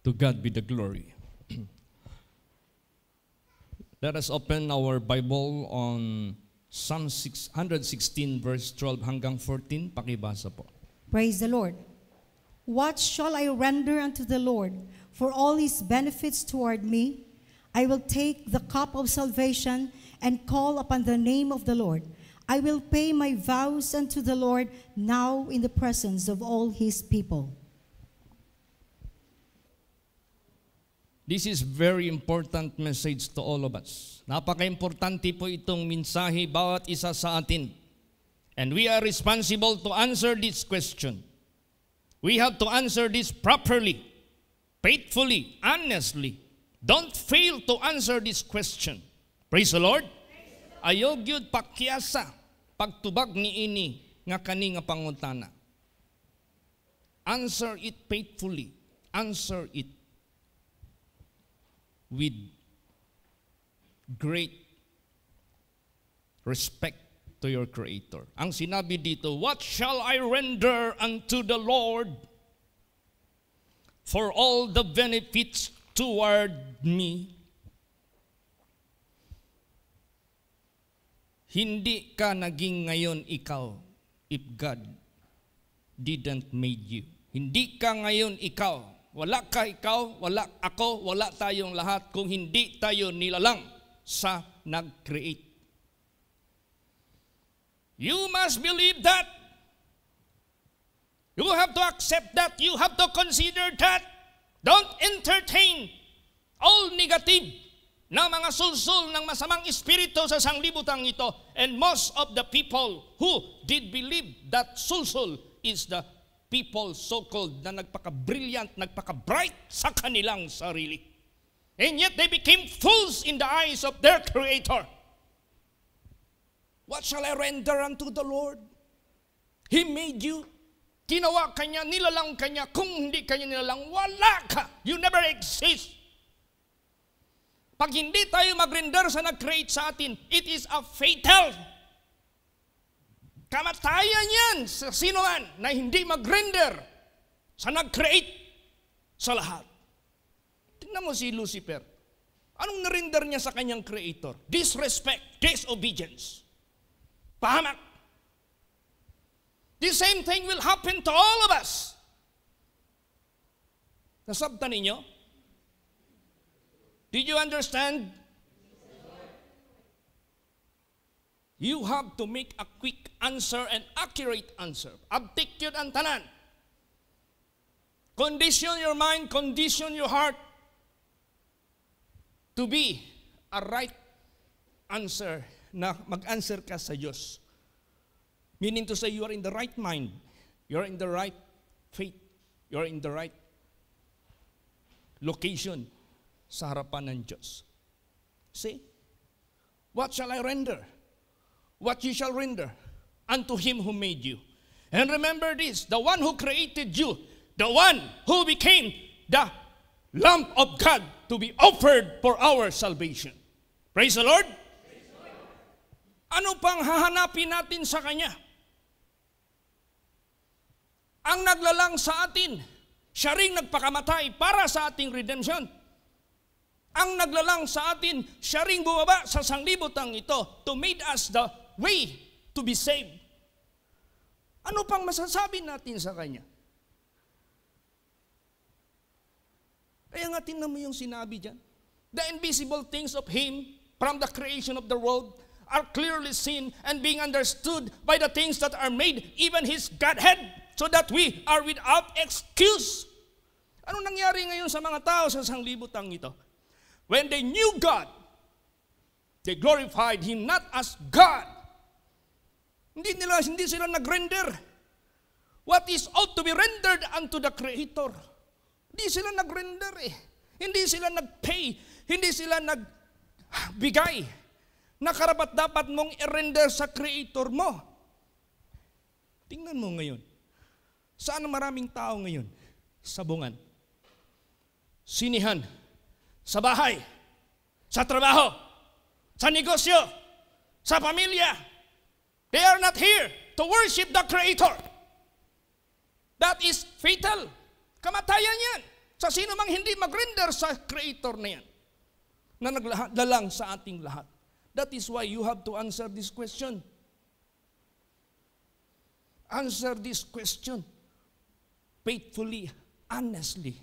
To God be the glory. Let us open our Bible on Psalm 116 verse 12 hanggang 14. Pakibasa po. Praise the Lord. What shall I render unto the Lord for all his benefits toward me? I will take the cup of salvation and call upon the name of the Lord. I will pay my vows unto the Lord now in the presence of all his people. This is very important message to all of us. Napaka-importante po itong mensahe bawat isa sa atin. And we are responsible to answer this question. We have to answer this properly, faithfully, honestly. Don't fail to answer this question. Praise the Lord. Ayaw gyud pakyasa pagtubag ni ini nga kani nga pangutana. Answer it faithfully. Answer it with great respect to your Creator. Ang sinabi dito, what shall I render unto the Lord for all the benefits toward me? Hindi ka naging ngayon ikaw if God didn't made you. Hindi ka ngayon ikaw. Wala ka ikaw, wala ako, wala tayong lahat kung hindi tayo nilalang sa nag-create. You must believe that. You have to accept that. You have to consider that. Don't entertain all negative na mga sulsul ng masamang espiritu sa sanglibutang ito. And most of the people who did believe that sulsul is the people so-called na nagpaka-brilliant, nagpaka-bright sa kanilang sarili. And yet they became fools in the eyes of their Creator. What shall I render unto the Lord? He made you. Ginawa kanya, nilalang kanya. Kung hindi kanya nilalang, wala ka. You never exist. Pag hindi tayo mag-render sa nag-create sa atin, it is a fatal kamatayan yan sa sino man na hindi mag-render sa nag-create sa lahat. Tingnan mo si Lucifer. Anong na-render niya sa kanyang Creator? Disrespect, disobedience. Pahamak. The same thing will happen to all of us. Nasabtan ninyo? Did you understand? You have to make a quick answer and accurate answer. Abtik yun ang tanan. Condition your mind, condition your heart to be a right answer na mag-answer ka sa Diyos. Meaning to say you are in the right mind, you are in the right faith, you are in the right location sa harapan ng Diyos. See? What shall I render? What you shall render unto him who made you. And remember this, the one who created you, the one who became the Lamb of God to be offered for our salvation. Praise the Lord. Praise the Lord. Ano pang hahanapin natin sa Kanya? Ang naglalang sa atin, siya ring nagpakamatay para sa ating redemption. Ang naglalang sa atin, siya ring bumaba sa sanglibutang ito to make us the way to be saved. Ano pang masasabi natin sa Kanya? Kaya nga tingnan mo yung sinabi dyan. The invisible things of Him from the creation of the world are clearly seen and being understood by the things that are made, even His Godhead, so that we are without excuse. Anong nangyari ngayon sa mga tao sa sanglibutang ito? When they knew God, they glorified Him not as God. Hindi sila nag-render what is ought to be rendered unto the Creator. Hindi sila nag-render eh. Hindi sila nag-pay. Hindi sila nagbigay na karapat-dapat mong i-render sa Creator mo. Tingnan mo ngayon. Saan ang maraming tao ngayon? Sabungan. Sinihan. Sa bahay. Sa trabaho. Sa negosyo. Sa pamilya. They are not here to worship the Creator. That is fatal. Kamatayan yan. Sa sino mang hindi mag-render sa Creator na yan, na nagdalang sa ating lahat. That is why you have to answer this question. Answer this question faithfully, honestly,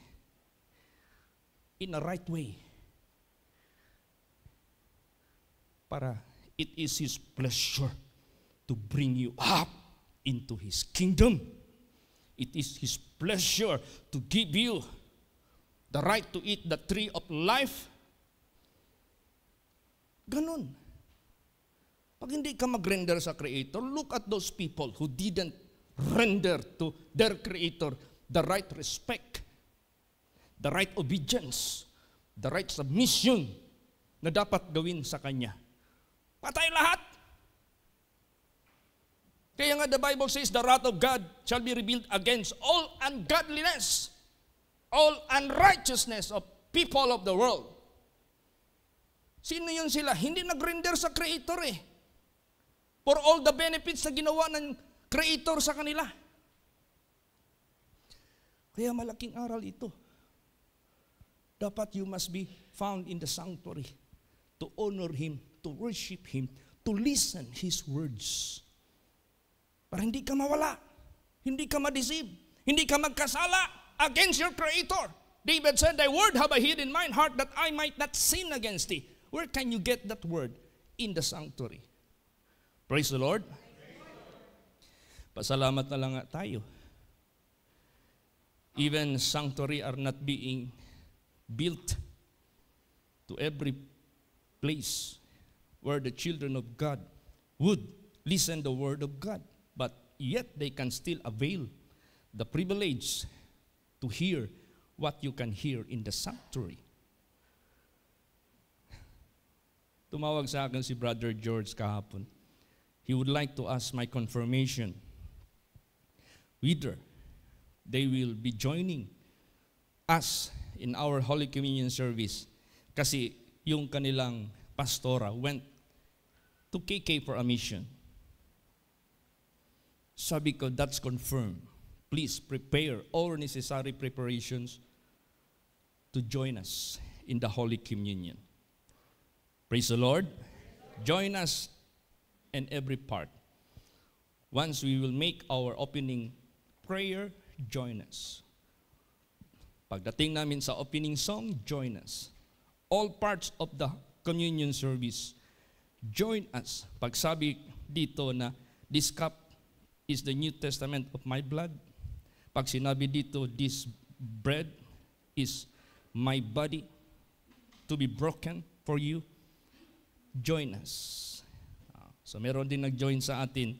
in a right way. Para it is His pleasure to bring you up into His kingdom. It is His pleasure to give you the right to eat the tree of life. Ganun. Pag hindi ka mag-render sa Creator, look at those people who didn't render to their Creator the right respect, the right obedience, the right submission na dapat gawin sa Kanya. Patay lahat. Kaya nga the Bible says, the wrath of God shall be revealed against all ungodliness, all unrighteousness of people of the world. Sino yun sila? Hindi nag-render sa Creator eh. For all the benefits na ginawa ng Creator sa kanila. Kaya malaking aral ito. Dapat you must be found in the sanctuary to honor Him, to worship Him, to listen His words. Para hindi ka mawala, hindi ka ma-deceive, hindi ka magkasala against your Creator. David said, "Thy word have I hid in mine heart that I might not sin against Thee." Where can you get that word? In the sanctuary. Praise the Lord. Pasalamat na lang nga tayo. Even sanctuary are not being built to every place where the children of God would listen the word of God. But yet they can still avail the privilege to hear what you can hear in the sanctuary. Tumawag sa akin si Brother George kahapon. He would like to ask my confirmation whether they will be joining us in our Holy Communion service. Kasi yung kanilang pastora went to KK for a mission. Sabi ko, that's confirmed. Please prepare all necessary preparations to join us in the Holy Communion. Praise the Lord. Join us in every part. Once we will make our opening prayer, join us. Pagdating namin sa opening song, join us. All parts of the communion service, join us. Pagsabi dito na, this cup is the New Testament of my blood. Pag sinabi dito, this bread is my body to be broken for you, join us. So meron din nag-join sa atin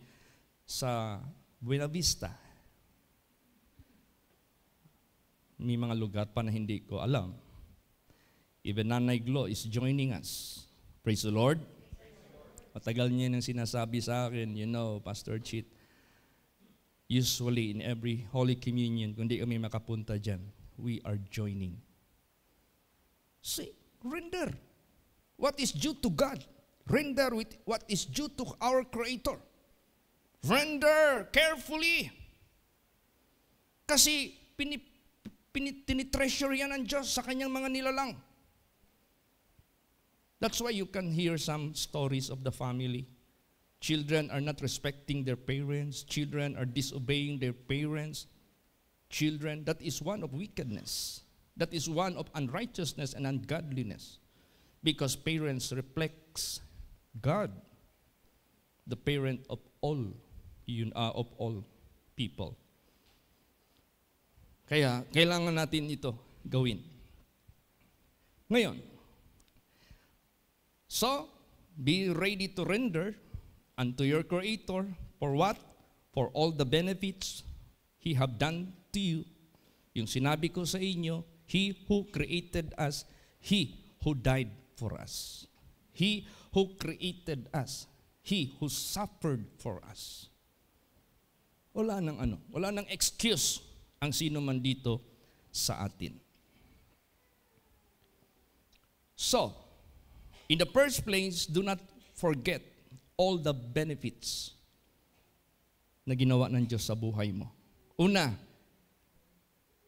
sa Buena Vista. May mga lugar pa na hindi ko alam. Even Nanay Glo is joining us. Praise the Lord. Matagal niya nang sinasabi sa akin, you know, Pastor Chit, usually in every Holy Communion, kung di kami makapunta dyan, we are joining. See, render. What is due to God? Render with what is due to our Creator. Render carefully. Kasi tinitreasure yan ng Diyos sa kanyang mga nilalang. That's why you can hear some stories of the family. Children are not respecting their parents. Children are disobeying their parents. Children, that is one of wickedness. That is one of unrighteousness and ungodliness. Because parents reflects God, the parent of all people. Kaya kailangan natin ito gawin. Ngayon, so be ready to render unto your Creator for what? For all the benefits He have done to you. Yung sinabi ko sa inyo, He who created us, He who died for us. He who created us, He who suffered for us. Wala nang excuse ang sino man dito sa atin. So, in the first place, do not forget all the benefits na ginawa ng Diyos sa buhay mo. Una,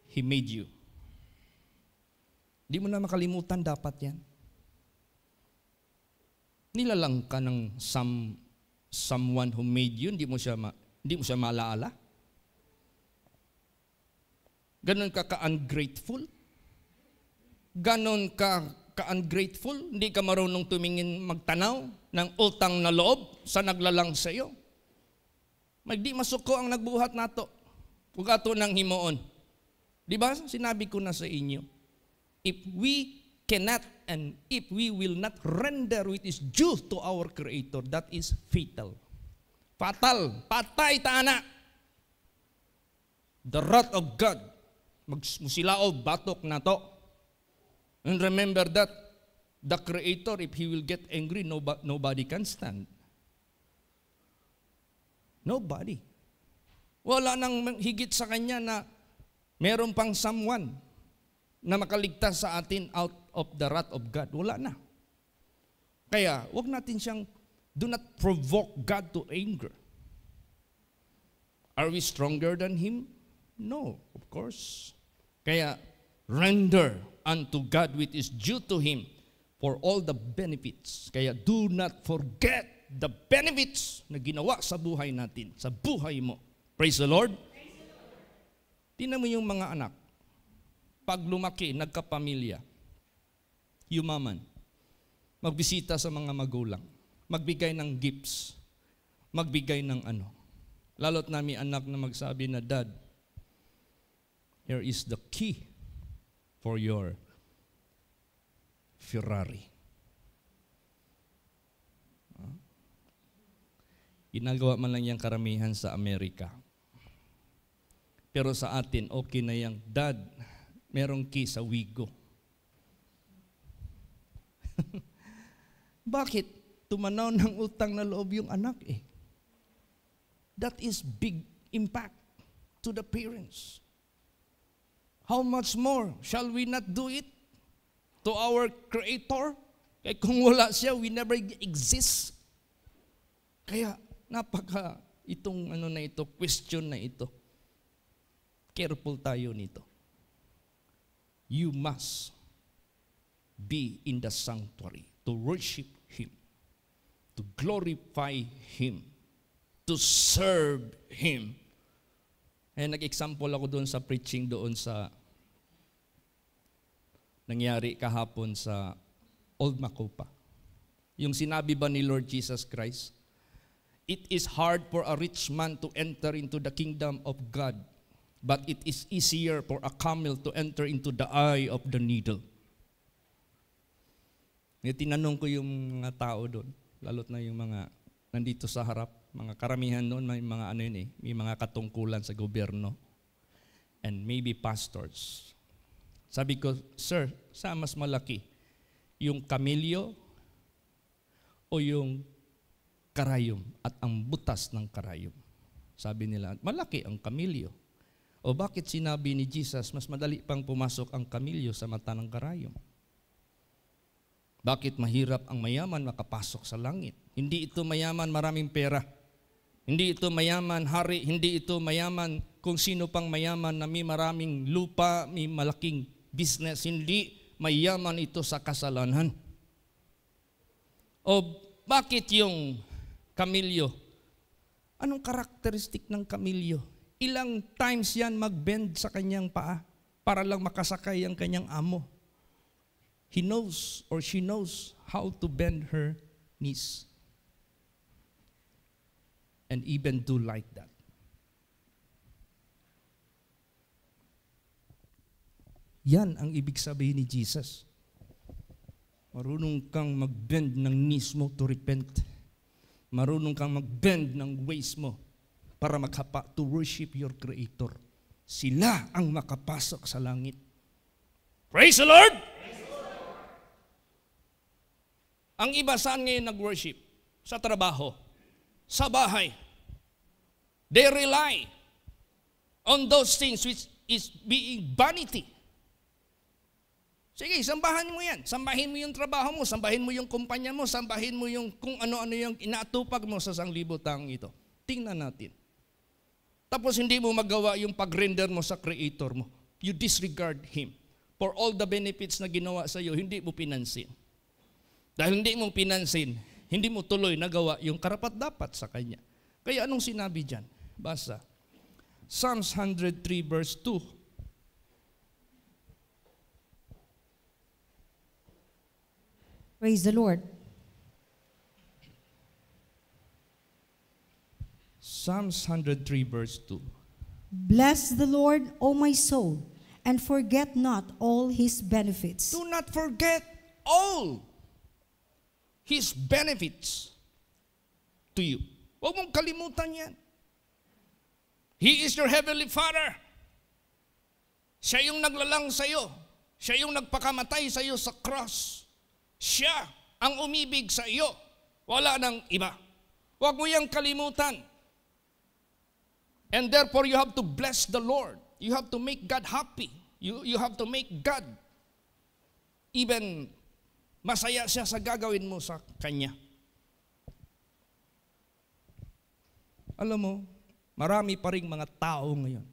He made you. Di mo na makalimutan dapat yan. Nilalang ka ng someone who made you, hindi mo siya maalaala. Ganon ka ka-ungrateful. Ganon ka ka-ungrateful. Hindi ka marunong tumingin magtanaw ng utang na loob sa naglalang sa iyo. Magdi masuko ang nagbuhat nato. Ug ato nang himuon. Di ba? Sinabi ko na sa inyo. If we cannot and if we will not render what is due to our Creator, that is fatal. Fatal. Patay taana. The wrath of God. Musilaob, batok na to. And remember that the Creator, if He will get angry, nobody can stand. Nobody. Wala nang higit sa Kanya na meron pang someone na makaligtas sa atin out of the wrath of God. Wala na. Kaya, wag natin siyang, do not provoke God to anger. Are we stronger than Him? No, of course. Kaya, render unto God which is due to Him for all the benefits. Kaya, do not forget the benefits na ginawa sa buhay natin, sa buhay mo. Praise the Lord. Tingnan mo yung mga anak. Pag lumaki, nagkapamilya, yumaman, magbisita sa mga magulang, magbigay ng gifts, magbigay ng ano. Lalo't na may anak na magsabi na, Dad, here is the key for your Ferrari. Ginagawa man lang yung karamihan sa Amerika. Pero sa atin, okay na yung, Dad, merong key sa Wigo. Bakit? Tumanaw ng utang na loob yung anak eh. That is big impact to the parents. How much more shall we not do it to our Creator? Kaya kung wala siya, we never exist. Kaya napaka itong ano na ito, question na ito. Careful tayo nito. You must be in the sanctuary to worship Him, to glorify Him, to serve Him. Eh, nag-example ako doon sa preaching doon sa nangyari kahapon sa Old Macopa. Yung sinabi ba ni Lord Jesus Christ, it is hard for a rich man to enter into the kingdom of God, but it is easier for a camel to enter into the eye of the needle. Tinanong ko yung mga tao doon, lalot na yung mga nandito sa harap, mga karamihan doon, may mga ano yun eh, may mga katungkulan sa gobyerno and maybe pastors. Sabi ko, Sir, saan mas malaki? Yung kamelyo o yung karayom at ang butas ng karayom? Sabi nila, malaki ang kamelyo. O bakit sinabi ni Jesus, mas madali pang pumasok ang kamelyo sa mata ng karayom? Bakit mahirap ang mayaman makapasok sa langit? Hindi ito mayaman maraming pera. Hindi ito mayaman hari. Hindi ito mayaman kung sino pang mayaman na may maraming lupa, may malaking business. Hindi mayaman ito sa kasalanan. O bakit yung kamelyo? Anong karakteristik ng kamelyo? Ilang times yan mag-bend sa kanyang paa para lang makasakay ang kanyang amo. He knows or she knows how to bend her knees. And even do like that. Yan ang ibig sabihin ni Jesus. Marunong kang mag-bend ng knees mo to repent. Marunong kang mag-bend ng waist mo para to worship your Creator. Sila ang makapasok sa langit. Praise the Lord! Praise the Lord! Ang iba saan ngayon nag-worship? Sa trabaho, sa bahay. They rely on those things which is being vanity. Sige, sambahan mo yan. Sambahin mo yung trabaho mo, sambahin mo yung kumpanya mo, sambahin mo yung kung ano-ano yung inaatupag mo sa sanglibutang ito. Tingnan natin. Tapos hindi mo magawa yung pag-render mo sa Creator mo. You disregard Him. for all the benefits na ginawa sa iyo, hindi mo pinansin. Dahil hindi mo pinansin, hindi mo tuloy nagawa yung karapat-dapat sa Kanya. Kaya anong sinabi dyan? Basa. Psalms 103 verse 2. Praise the Lord. Psalms 103 verse 2. Bless the Lord, O my soul, and forget not all His benefits. Do not forget all His benefits to you. Huwag mong kalimutan yan. He is your heavenly Father. Siya yung naglalang sa iyo. Siya yung nagpakamatay sa iyo sa cross. Siya ang umibig sa iyo. Wala nang iba. Huwag mo yang kalimutan. And therefore, you have to bless the Lord. You have to make God happy. You have to make God even masaya siya sa gagawin mo sa Kanya. Alam mo, marami pa ring mga tao ngayon.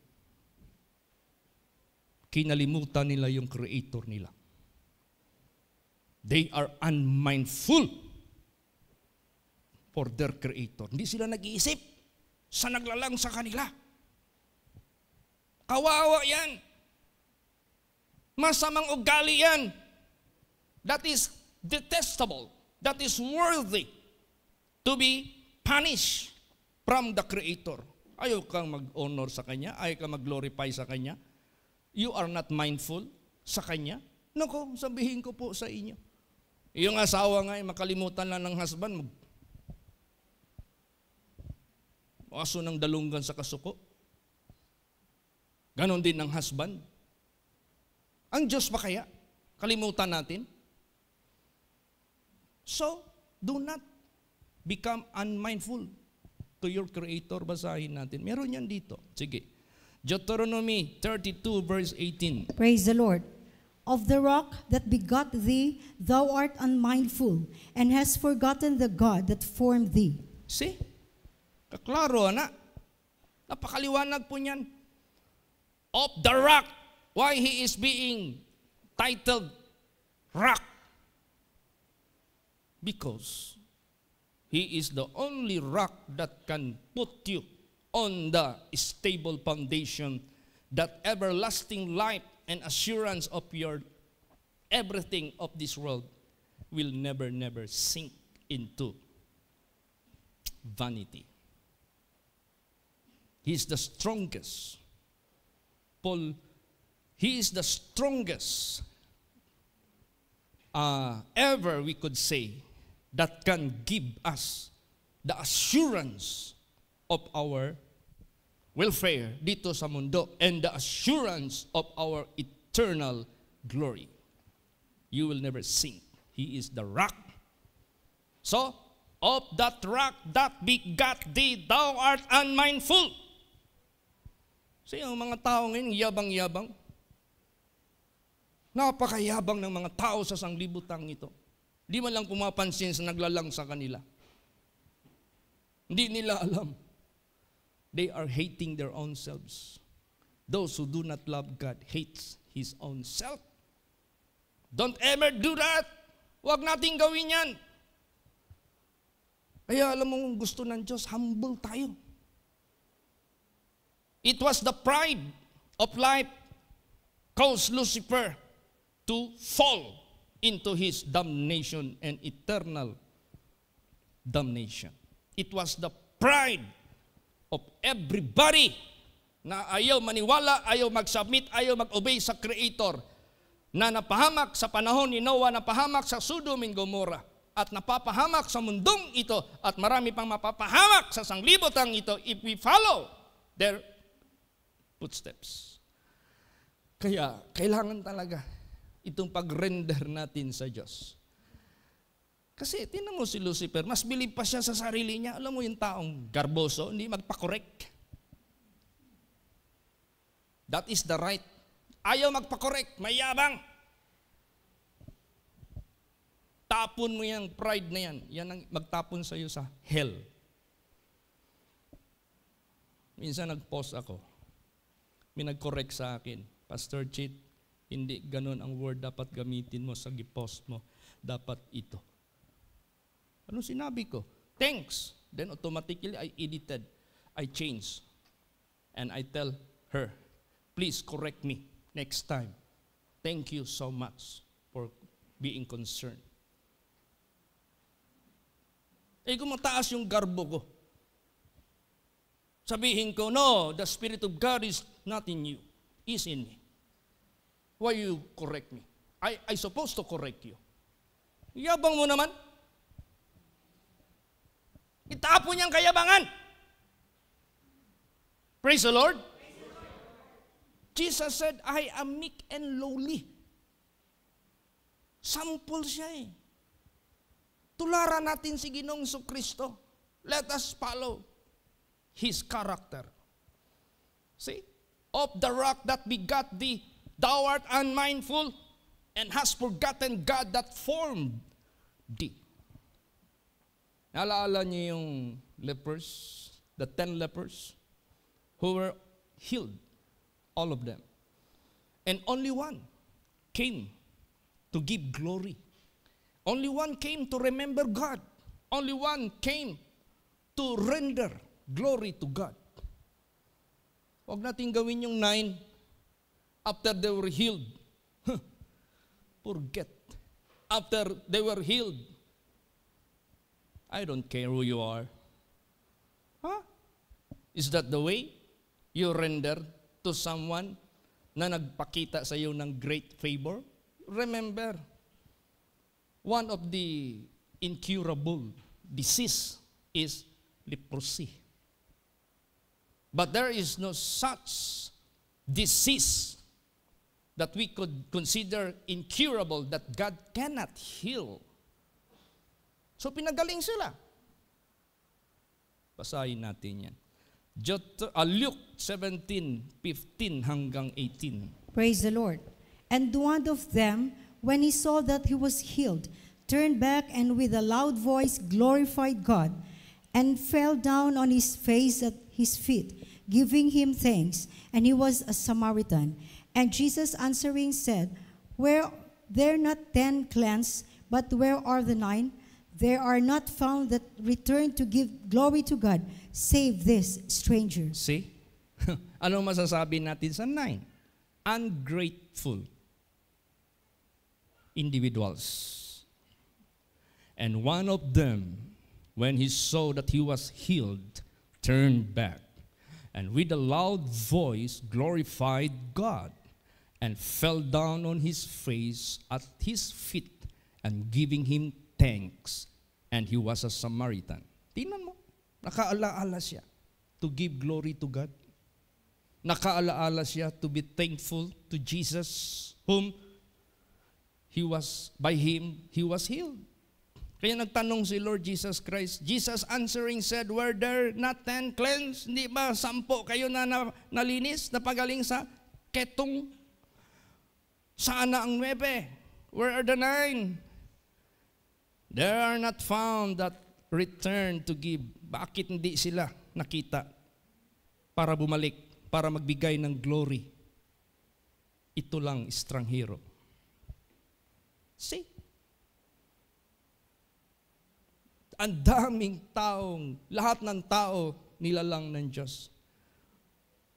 Kinalimutan nila yung Creator nila. They are unmindful for their Creator. Hindi sila nag-iisip sa naglalang sa kanila. Kawawa yan. Masamang ugali yan. That is detestable. That is worthy to be punished from the Creator. Ayaw kang mag-honor sa Kanya, ayaw kang mag-glorify sa Kanya. You are not mindful sa Kanya. Naku, sabihin ko po sa inyo. Yung asawa nga, makalimutan lang ng husband, aso ng dalunggan sa kasuko. Ganon din ng husband. Ang Diyos pa kaya? Kalimutan natin? So, do not become unmindful to your Creator. Basahin natin. Meron yan dito. Sige. Deuteronomy 32 verse 18. Praise the Lord. Of the rock that begot thee, thou art unmindful, and hast forgotten the God that formed thee. See? Kaklaro, anak. Napakaliwanag po niyan. Of the rock. Why he is being titled rock? Because he is the only rock that can put you on the stable foundation, that everlasting life and assurance of your everything of this world will never sink into vanity. He is the strongest. Paul, he is the strongest ever we could say that can give us the assurance of our welfare dito sa mundo and the assurance of our eternal glory. You will never sink. He is the rock. So, of that rock that begat thee, thou art unmindful. So, yung mga tao ngayon, yabang-yabang. Napakayabang ng mga tao sa sanglibutang ito. Di man lang pumapansin sa naglalang sa kanila. Hindi nila alam. They are hating their own selves. Those who do not love God hates his own self. Don't ever do that. Huwag nating gawin yan. Kaya alam mo, gusto ng Diyos, humble tayo. It was the pride of life caused Lucifer to fall into his damnation and eternal damnation. It was the pride of everybody na ayaw maniwala, ayaw mag-submit, ayaw mag-obey sa Creator, na napahamak sa panahon ni Noah, napahamak sa Sodom and Gomorrah, at napapahamak sa mundong ito, at marami pang mapapahamak sa sanglibotang ito if we follow their footsteps. Kaya, kailangan talaga itong pag-render natin sa Diyos. Kasi, tinan mo si Lucifer, mas bilib pa siya sa sarili niya. Alam mo yung taong garboso, hindi magpa-correct. That is the right. Ayaw magpa-correct, mayabang. Tapon mo yung pride na yan. Yan ang magtapon sa iyo sa hell. Minsan nag-post ako. May nag-correct sa akin. Pastor Chit, Hindi ganun ang word dapat gamitin mo sa gipost mo. Dapat ito. Ano sinabi ko? Thanks. Then automatically I edited. I changed. And I tell her, please correct me next time. Thank you so much for being concerned. Eh kung mataas yung garbo ko, sabihin ko, no, the Spirit of God is not in you, is in me. Why you correct me? I supposed to correct you. Yabang mo naman. Itapon niyang kayabangan. Praise the Lord. Jesus said, I am meek and lowly. Sample siya eh. Tularan natin si Ginoong Kristo. Let us follow His character. See? Of the rock that begat thee, thou art unmindful and hast forgotten God that formed thee. Naalala niyo yung lepers, the 10 lepers who were healed, all of them. And only one came to give glory. Only one came to remember God. Only one came to render glory to God. Huwag natin gawin yung 9 after they were healed. Forget. After they were healed, I don't care who you are. Huh? Is that the way you render to someone na nagpakita sa iyo ng great favor? Remember, one of the incurable disease is leprosy. But there is no such disease that we could consider incurable that God cannot heal. So pinagaling sila. Basahin natin yan. Luke 17:15 hanggang 18. Praise the Lord. And one of them, when he saw that he was healed, turned back and with a loud voice glorified God, and fell down on his face at his feet, giving him thanks. And he was a Samaritan. And Jesus answering said, Were there not 10 cleansed, but where are the 9? There are not found that return to give glory to God, save this stranger. See? Ano masasabi natin sa 9? Ungrateful individuals. And one of them, when he saw that he was healed, turned back, and with a loud voice glorified God, and fell down on his face at his feet, and giving him thanks. And he was a Samaritan. Tingnan mo, nakaalaala siya to give glory to God. Nakaalaala siya to be thankful to Jesus, whom by him he was healed. Kaya nagtanong si Lord Jesus Christ. Jesus answering said, Were there not 10 cleansed? Hindi ba 10 kayo na nalinis, napagaling sa ketong? Sana ang 9? Where are the 9? There are not found that return to give. Bakit hindi sila nakita para bumalik, para magbigay ng glory? Ito lang, estranghero. See? Ang daming taong, lahat ng tao, nilalang ng Diyos.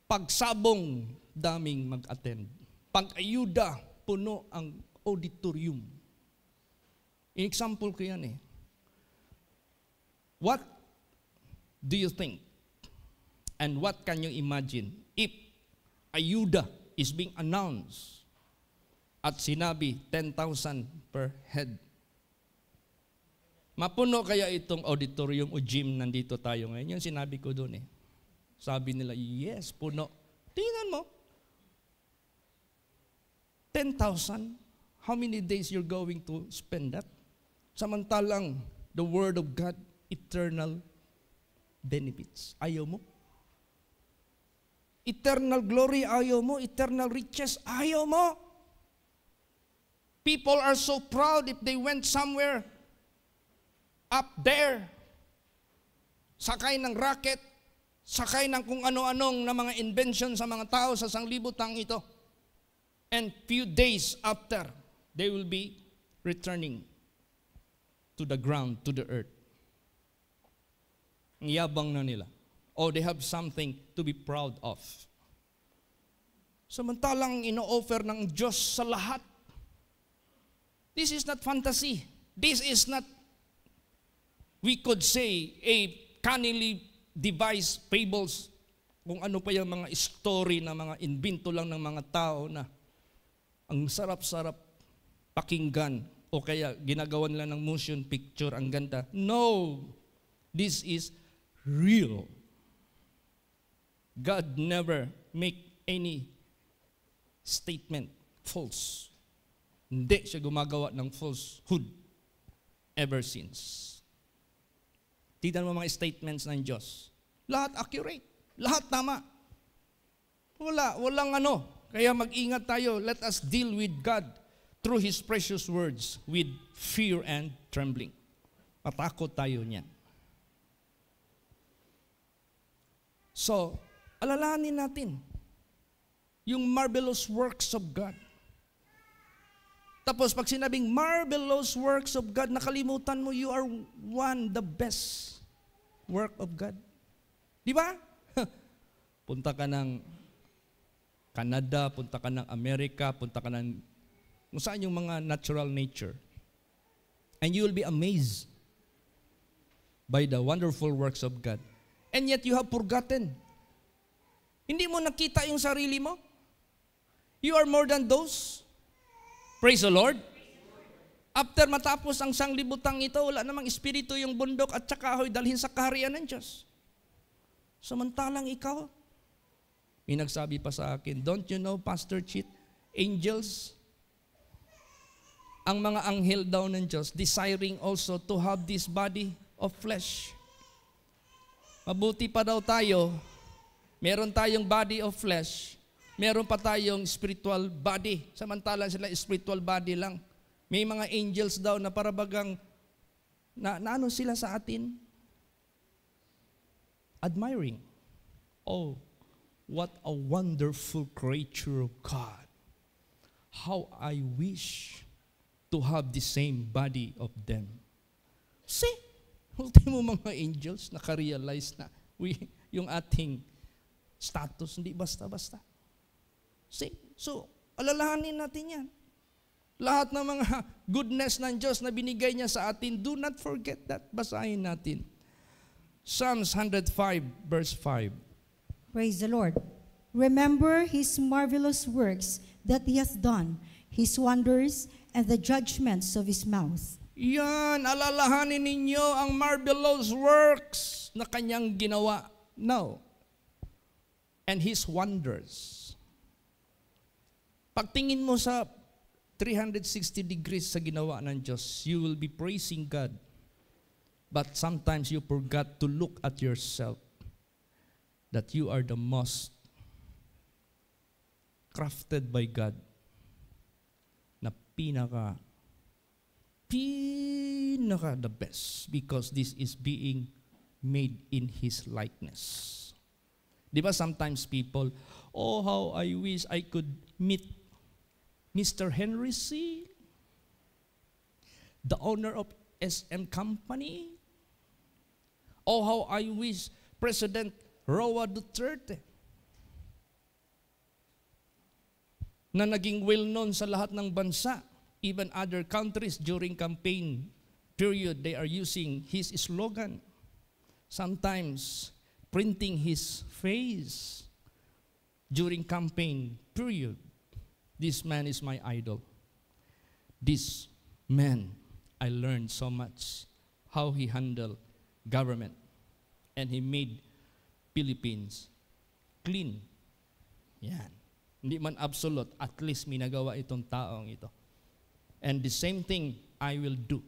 Pagsabong, daming mag-attend. Pag-ayuda, puno ang auditorium. In-example ko yan eh. What do you think? And what can you imagine if ayuda is being announced at sinabi 10,000 per head? Mapuno kaya itong auditorium o gym nandito tayo ngayon? Yung sinabi ko doon eh. Sabi nila, yes, puno. Tingnan mo. 10,000? How many days you're going to spend that? Samantalang, the Word of God, eternal benefits. Ayaw mo? Eternal glory, ayaw mo? Eternal riches, ayaw mo? People are so proud if they went somewhere up there, sakay ng rocket, sakay ng kung ano-anong na mga invention sa mga tao sa sanglibutang ito. And few days after, they will be returning to the ground, to the earth. Ang yabang na nila. Oh, they have something to be proud of. Samantalang ino-offer ng Diyos sa lahat. This is not fantasy. This is not, we could say, a cunningly devised fables, kung ano pa yung mga story na mga invento lang ng mga tao na ang sarap-sarap pakinggan o kaya ginagawa nila ng motion picture, ang ganda. No! This is real. God never make any statement false. Hindi siya gumagawa ng falsehood ever since. Tignan mo mga statements ng Diyos. Lahat accurate. Lahat tama. Walang ano. Kaya mag-ingat tayo. Let us deal with God through His precious words with fear and trembling. Matakot tayo niyan. So, alalahanin natin yung marvelous works of God. Tapos pag sinabing marvelous works of God, nakalimutan mo you are the best work of God. Di ba? Punta ka ng Canada, punta ka ng Amerika, punta ka ng kung saan yung mga natural nature. And you will be amazed by the wonderful works of God. And yet you have forgotten. Hindi mo nakita yung sarili mo? You are more than those. Praise the Lord. After matapos ang sanglibutang ito, wala namang espiritu yung bundok at saka ahoy dalhin sa kaharian ng Diyos. Samantalang ikaw, may nagsabi pa sa akin, don't you know, Pastor Chit, angels, ang mga anghel daw ng Diyos, desiring also to have this body of flesh. Mabuti pa daw tayo, meron tayong body of flesh, meron pa tayong spiritual body. Samantalang sila spiritual body lang. May mga angels daw na parabagang na ano sila sa atin? Admiring. Oh, what a wonderful creature of God. How I wish to have the same body of them. See? Ultimo mga angels, nakarealize na yung ating status, hindi basta-basta. See? So, alalahanin natin yan. Lahat ng mga goodness ng Diyos na binigay niya sa atin, do not forget that. Basahin natin. Psalms 105, verse 5. Praise the Lord. Remember His marvelous works that He has done, His wonders, and the judgments of His mouth. Yan, alalahanin ninyo ang marvelous works na kanyang ginawa. No. And His wonders. Pagtingin mo sa 360 degrees sa ginawa ng Diyos, you will be praising God. But sometimes you forgot to look at yourself that you are the most crafted by God na pinaka the best because this is being made in His likeness. Di ba sometimes people, oh, how I wish I could meet Mr. Henry C., the owner of SM Company. Oh, how I wish President Roa Duterte, na naging well-known sa lahat ng bansa, even other countries during campaign period, they are using his slogan. Sometimes printing his face during campaign period. This man is my idol. This man, I learned so much how he handled government. And he made Philippines clean. Yan. Hindi man absolute, at least may nagawa itong taong ito. And the same thing I will do.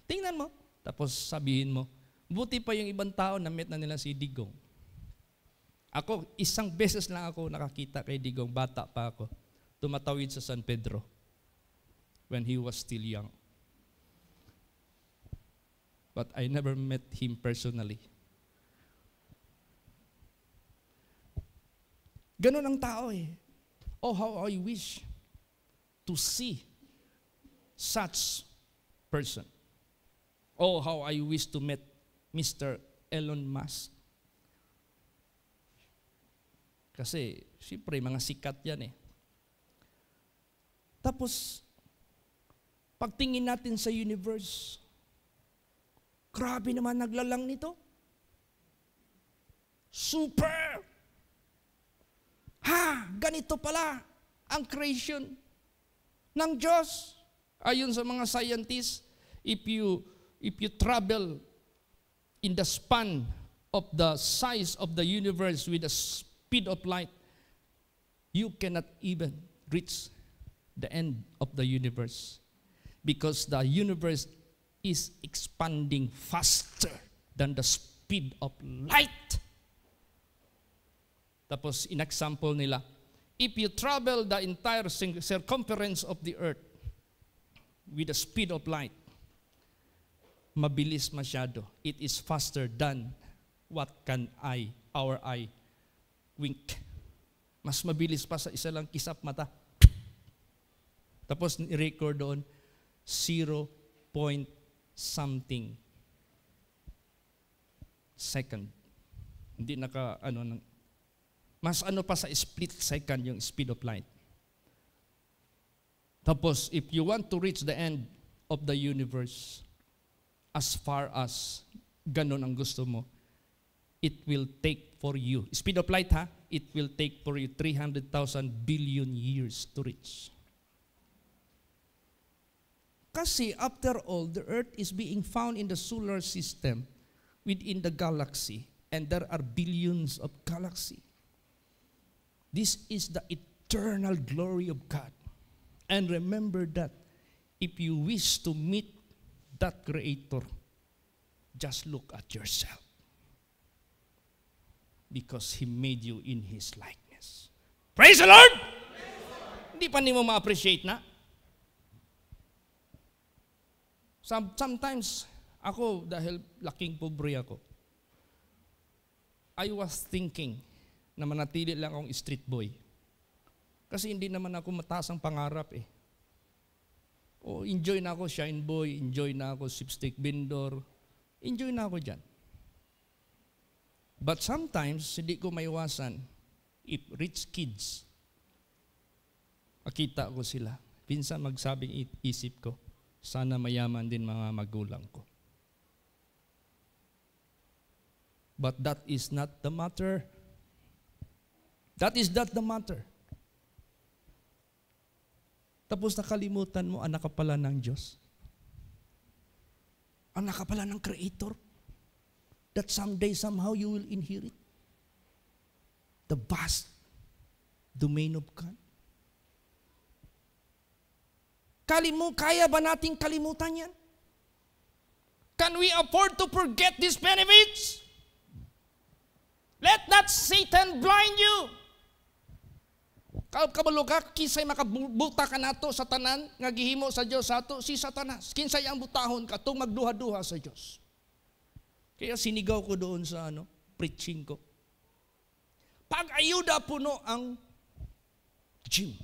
Tingnan mo, tapos sabihin mo, buti pa yung ibang tao na met na nila si Digong. Ako, isang beses lang ako nakakita kay Digong, bata pa ako, tumatawid sa San Pedro when he was still young. But I never met him personally. Ganun ang tao eh. Oh, how I wish to see such person. Oh, how I wish to meet Mr. Elon Musk. Kasi, siyempre, mga sikat yan eh. Tapos, pagtingin natin sa universe, grabe naman naglalang nito. Super! Ha! Ganito pala ang creation ng Diyos. Ayon sa mga scientists, if you travel in the span of the size of the universe with the speed of light, you cannot even reach the end of the universe because the universe is expanding faster than the speed of light. Tapos, in-example nila, if you travel the entire circumference of the earth with the speed of light, mabilis masyado. It is faster than what can our eye wink. Mas mabilis pa sa isa lang kisap mata. Tapos i-record doon, 0 point something second. Hindi mas pa sa split second yung speed of light. Tapos, if you want to reach the end of the universe, as far as ganun ang gusto mo, it will take for you, speed of light ha, it will take for you 300,000 billion years to reach. Kasi after all, the earth is being found in the solar system within the galaxy, and there are billions of galaxies. This is the eternal glory of God. And remember that if you wish to meet that Creator, just look at yourself. Because He made you in His likeness. Praise the Lord! Hindi pa mo ma-appreciate na? Sometimes, ako, dahil laking pobre ako, I was thinking na manatili lang akong street boy. Kasi hindi naman ako mataas ang pangarap eh. O, enjoy na ako shine boy, enjoy na ako sipstick vendor, enjoy na ako dyan. But sometimes, hindi ko maiwasan, if rich kids, makita ko sila, pinsan magsabing isip ko, sana mayaman din mga magulang ko. But that is not the matter. That is not the matter. Tapos nakalimutan mo, anak ka pala ng Diyos. Anak ka pala ng Creator. That someday, somehow, you will inherit the vast domain of God. Kaya ba nating kalimutan yan? Can we afford to forget these benefits? Let not Satan blind you. Kabalo ka, kisay makabuta ka nato sa tanan, nga gihimo sa Diyos ato, si Satanas. Kinsay ang butahon ka, itong magduha-duha sa Diyos. Kaya sinigaw ko doon sa preaching ko. Pag-ayuda puno ang gym.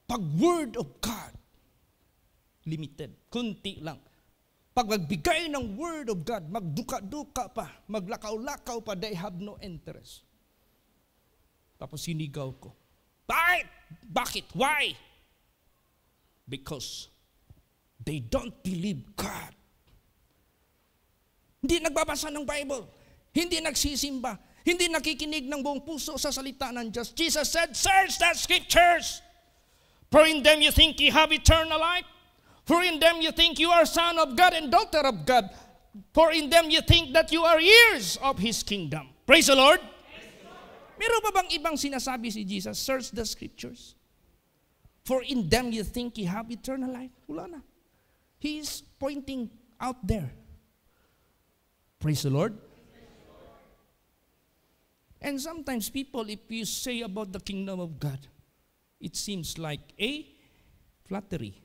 Pag Word of God, limited, kunti lang. Pag magbigay ng Word of God, magduka-duka pa, maglakaw-lakaw pa, they have no interest. Tapos sinigaw ko. Bakit? Why? Because they don't believe God. Hindi nagbabasa ng Bible. Hindi nagsisimba. Hindi nakikinig ng buong puso sa salita ng Diyos. Jesus said, search the scriptures. For in them you think you have eternal life. For in them you think you are son of God and daughter of God. For in them you think that you are heirs of His kingdom. Praise the Lord. Meron pa bang ibang sinasabi si Jesus? Search the scriptures. For in them you think you have eternal life. Wala na. He is pointing out there. Praise the Lord. And sometimes people, if you say about the kingdom of God, it seems like a flattery.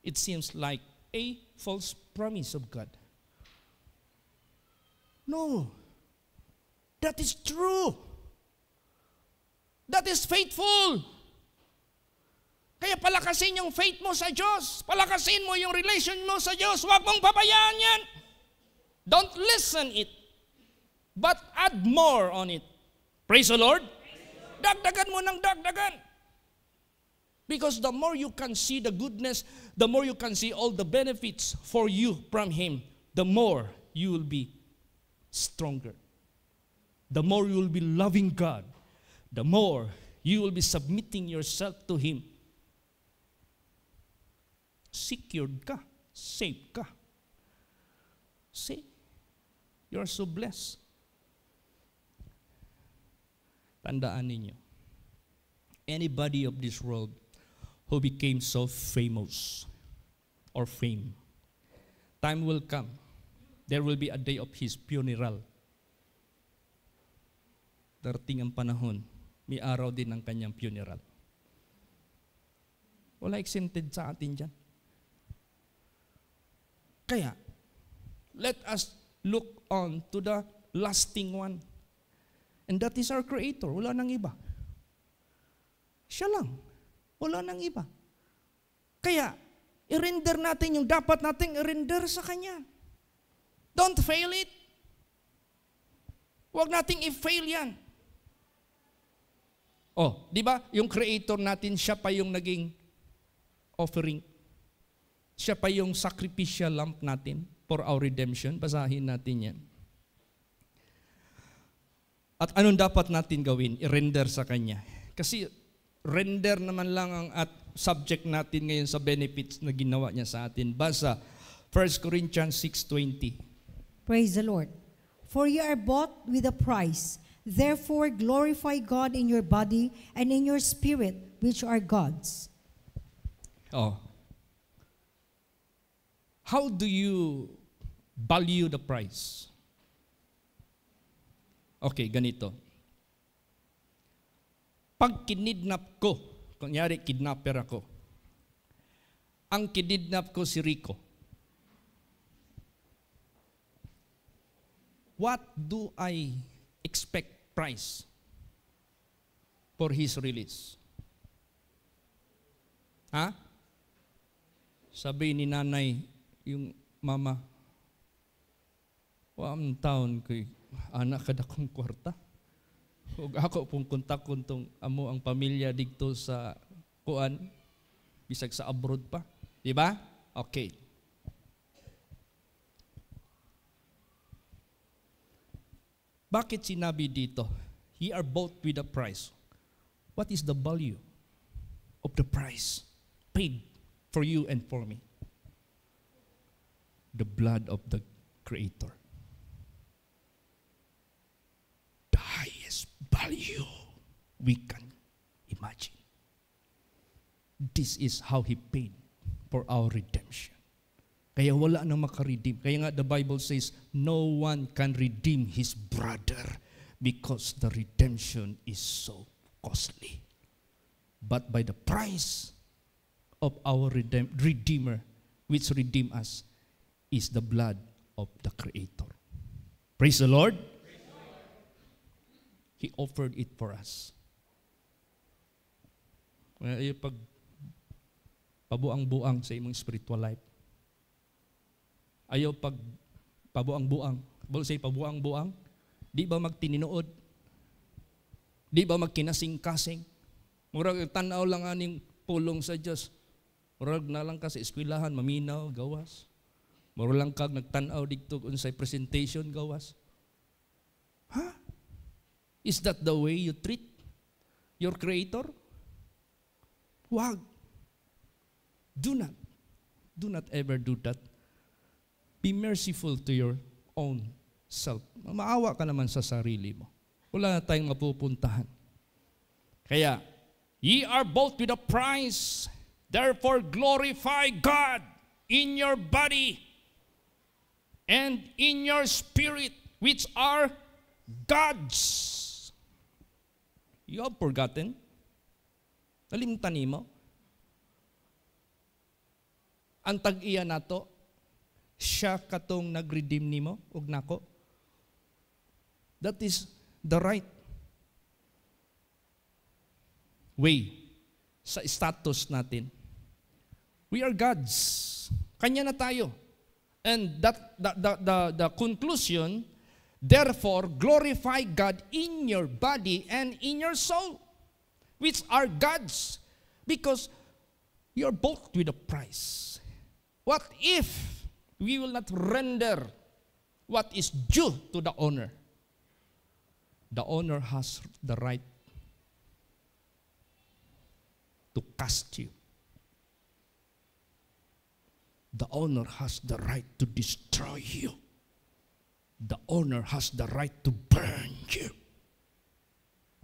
It seems like a false promise of God. No. That is true. That is faithful. Kaya palakasin yung faith mo sa Diyos. Palakasin mo yung relation mo sa Diyos. Huwag mong pabayaan yan. Don't listen it, but add more on it. Praise the Lord. Dagdagan mo ng dagdagan. Because the more you can see the goodness, the more you can see all the benefits for you from Him, the more you will be stronger. The more you will be loving God, the more you will be submitting yourself to Him. Secured ka, safe ka. See, you are so blessed. Tandaan ninyo, anybody of this world who became so famous or fame, time will come, there will be a day of his funeral. Darating ang panahon, may araw din ng kanyang funeral. Wala exempted sa atin dyan. Kaya, let us look on to the lasting one. And that is our Creator. Wala nang iba. Siya lang. Wala nang iba. Kaya, i-render natin yung dapat nating i-render sa Kanya. Don't fail it. Huwag nating i-fail yan. Oh, di ba? Yung Creator natin, siya pa yung naging offering. Siya pa yung sacrificial lamb natin for our redemption. Basahin natin yan. At anong dapat natin gawin? I-render sa Kanya. Kasi render naman lang ang at subject natin ngayon sa benefits na ginawa niya sa atin. Basa 1 Corinthians 6:20. Praise the Lord. For you are bought with a price. Therefore glorify God in your body and in your spirit, which are God's. Oh. How do you value the price? Okay, ganito. Pag kinidnap ko, kunyari kidnapper ako, ang kinidnap ko si Rico, what do I expect price for his release? Ha? Sabi ni nanay, yung mama, ang taon ko'y anak kada kong kwarta. Ug ako pong kontak kuntong amo ang pamilya dito sa kuan bisag sa abroad pa, di ba? Okay. Bakit sinabi dito, ye are bought with a price? What is the value of the price paid for you and for me? The blood of the Creator. The highest value we can imagine. This is how He paid for our redemption. Kaya wala nang makaredeem. Kaya nga the Bible says, no one can redeem his brother because the redemption is so costly. But by the price of our Redeemer, which redeem us, is the blood of the Creator. Praise the Lord. He offered it for us. Yung pag pabuang-buang sa imong spiritual life, ayaw pag pabuang-buang, pabuang-buang, di ba magtininuod? Di ba magkinasing-kasing? Murag tanaw lang aning pulong sa Diyos. Murag na lang ka sa eskwelahan, maminaw, gawas. Murag lang ka nagtanaw dito unsay presentation, gawas. Ha? Is that the way you treat your Creator? Wag. Do not ever do that. Be merciful to your own self. Maawa ka naman sa sarili mo. Wala na tayong mapupuntahan. Kaya, ye are bought with a price. Therefore, glorify God in your body and in your spirit, which are God's. You have forgotten? Nalimtan nimo? Ang tag-iya nato, siya katong nag-redeem nimo ug nako. That is the right. way sa status natin. We are God's. Kanya na tayo. And the conclusion, therefore, glorify God in your body and in your soul, which are God's, because you're bought with a price. What if we will not render what is due to the owner? The owner has the right to cast you. The owner has the right to destroy you. The owner has the right to burn you.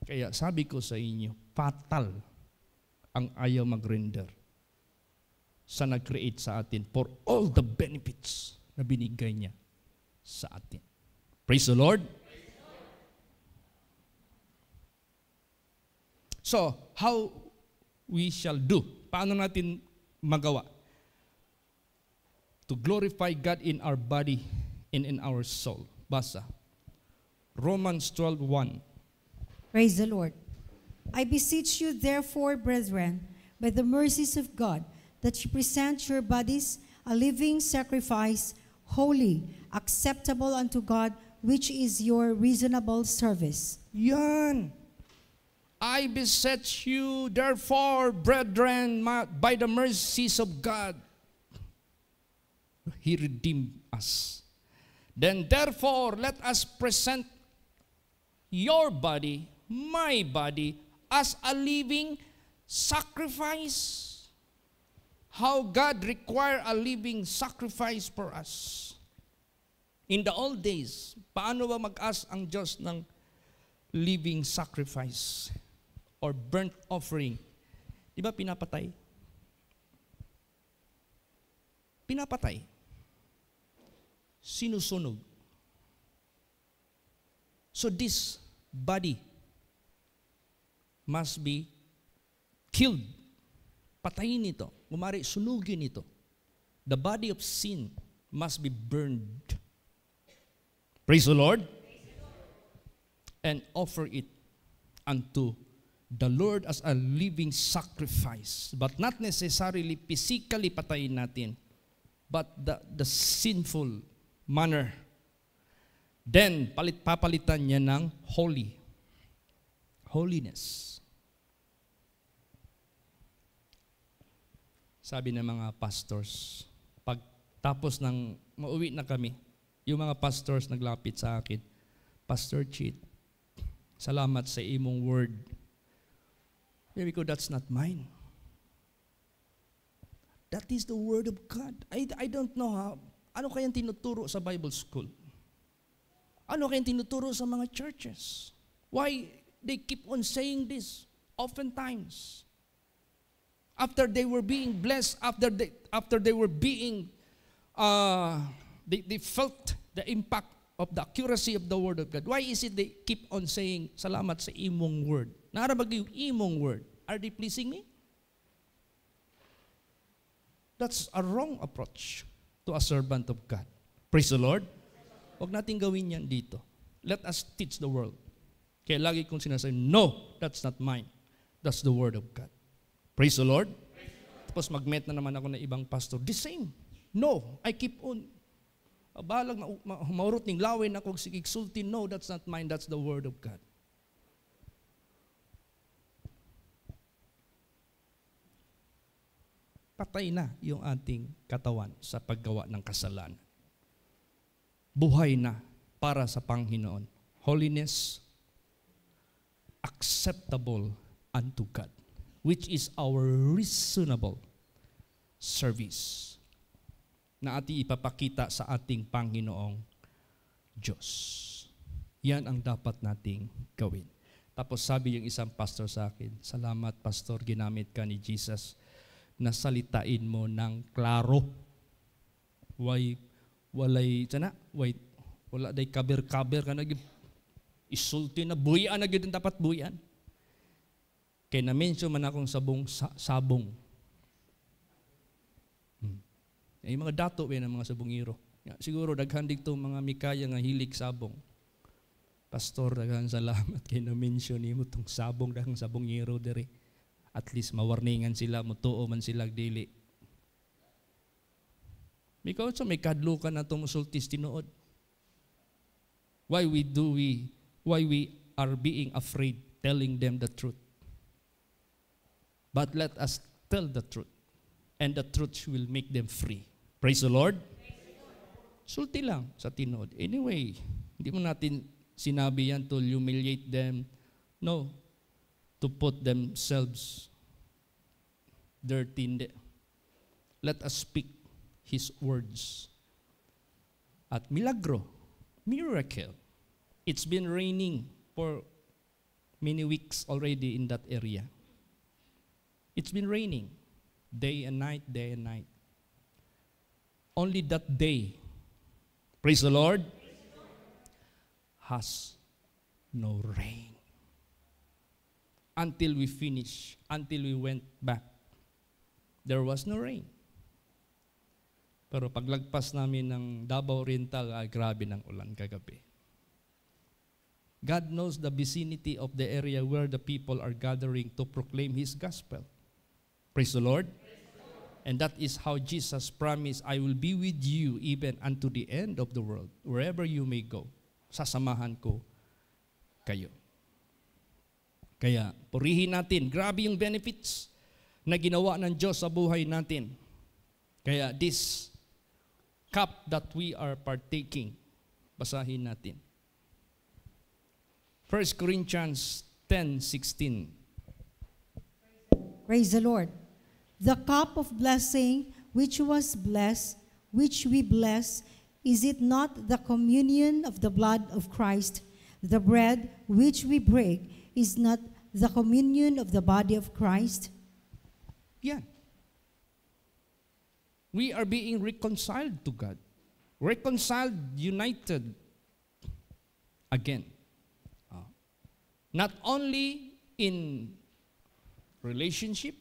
Kaya sabi ko sa inyo, fatal ang ayaw mag-render sa nag-create sa atin for all the benefits na binigay niya sa atin. Praise the Lord. So, how we shall do? Paano natin magawa? To glorify God in our body and in our soul. Basa. Romans 12:1. Praise the Lord. I beseech you, therefore, brethren, by the mercies of God, that you present your bodies a living sacrifice, holy, acceptable unto God, which is your reasonable service. Yan. I beseech you, therefore, brethren, by the mercies of God. He redeemed us. Then therefore, let us present your body, my body, as a living sacrifice. How God require a living sacrifice for us. In the old days, paano ba mag-ask ang Diyos ng living sacrifice or burnt offering? Di ba pinapatay? Pinapatay. Sinusunog. So this body must be killed. Patayin ito. Umari, sunugin ito. The body of sin must be burned. Praise the Lord. And offer it unto the Lord as a living sacrifice. But not necessarily physically patayin natin, but the sinful manner. Then, papalitan niya ng holy. Holiness. Sabi ng mga pastors, pag tapos ng mauwi na kami, yung mga pastors naglapit sa akin, Pastor Chit, salamat sa imong word. Sabi ko, that's not mine. That is the word of God. I don't know how. Ano kayang tinuturo sa Bible school? Ano kayang tinuturo sa mga churches? Why they keep on saying this oftentimes? After they were being blessed, after they were being, they felt the impact of the accuracy of the word of God. Why is it they keep on saying, salamat sa imong word? Narabag yung imong word. Are they pleasing me? That's a wrong approach to a servant of God. Praise the Lord. Huwag natin gawin yan dito. Let us teach the world. Kaya lagi kong sinasabi, no, that's not mine. That's the word of God. Praise the Lord. Tapos mag-met na naman ako ng ibang pastor. The same. No, I keep on. Balag, maurot ning lawin ako, sigigsulti. No, that's not mine. That's the word of God. Patay na yung ating katawan sa paggawa ng kasalanan. Buhay na para sa Panginoon. Holiness, acceptable unto God, which is our reasonable service na ating ipapakita sa ating Panginoong Diyos. Yan ang dapat nating gawin. Tapos sabi yung isang pastor sa akin, salamat pastor, ginamit ka ni Jesus na salitain mo ng klaro. Wala day kaber-kaber ka na isulti na buyan na gyud dapat buyan. Kay na-mention man akong sabong. Yung mga dato ng mga sabongiro. Siguro daghan dito mga mikaya nga hilig sabong. Pastor, daghan salamat kay na-mention nimo tong sabong daghang sabongiro diri. At least mawarningan sila, mutuo man sila dili. Because so may kadlukan na itong musultis tinuod. Why we are being afraid telling them the truth? But let us tell the truth, and the truth will make them free. Praise the Lord. Sulti lang sa tinuod. Anyway, hindi mo natin sinabi yan to humiliate them. No, to put themselves dirty. Let us speak His words. At milagro, miracle. It's been raining for many weeks already in that area. It's been raining day and night, day and night. Only that day, praise the Lord, has no rain. Until we finished, until we went back, there was no rain. Pero paglagpas namin ng Davao Oriental, grabe ng ulan kagabi. God knows the vicinity of the area where the people are gathering to proclaim His gospel. Praise the Lord. And that is how Jesus promised, I will be with you even unto the end of the world. Wherever you may go, sasamahan ko kayo. Kaya, purihin natin. Grabe yung benefits na ginawa ng Diyos sa buhay natin. Kaya, this cup that we are partaking, basahin natin. 1 Corinthians 10:16. Praise the Lord. The cup of blessing which was blessed, which we bless, is it not the communion of the blood of Christ? The bread which we break is not the communion of the body of Christ? Yeah. We are being reconciled to God. Reconciled, united again. Not only in relationship,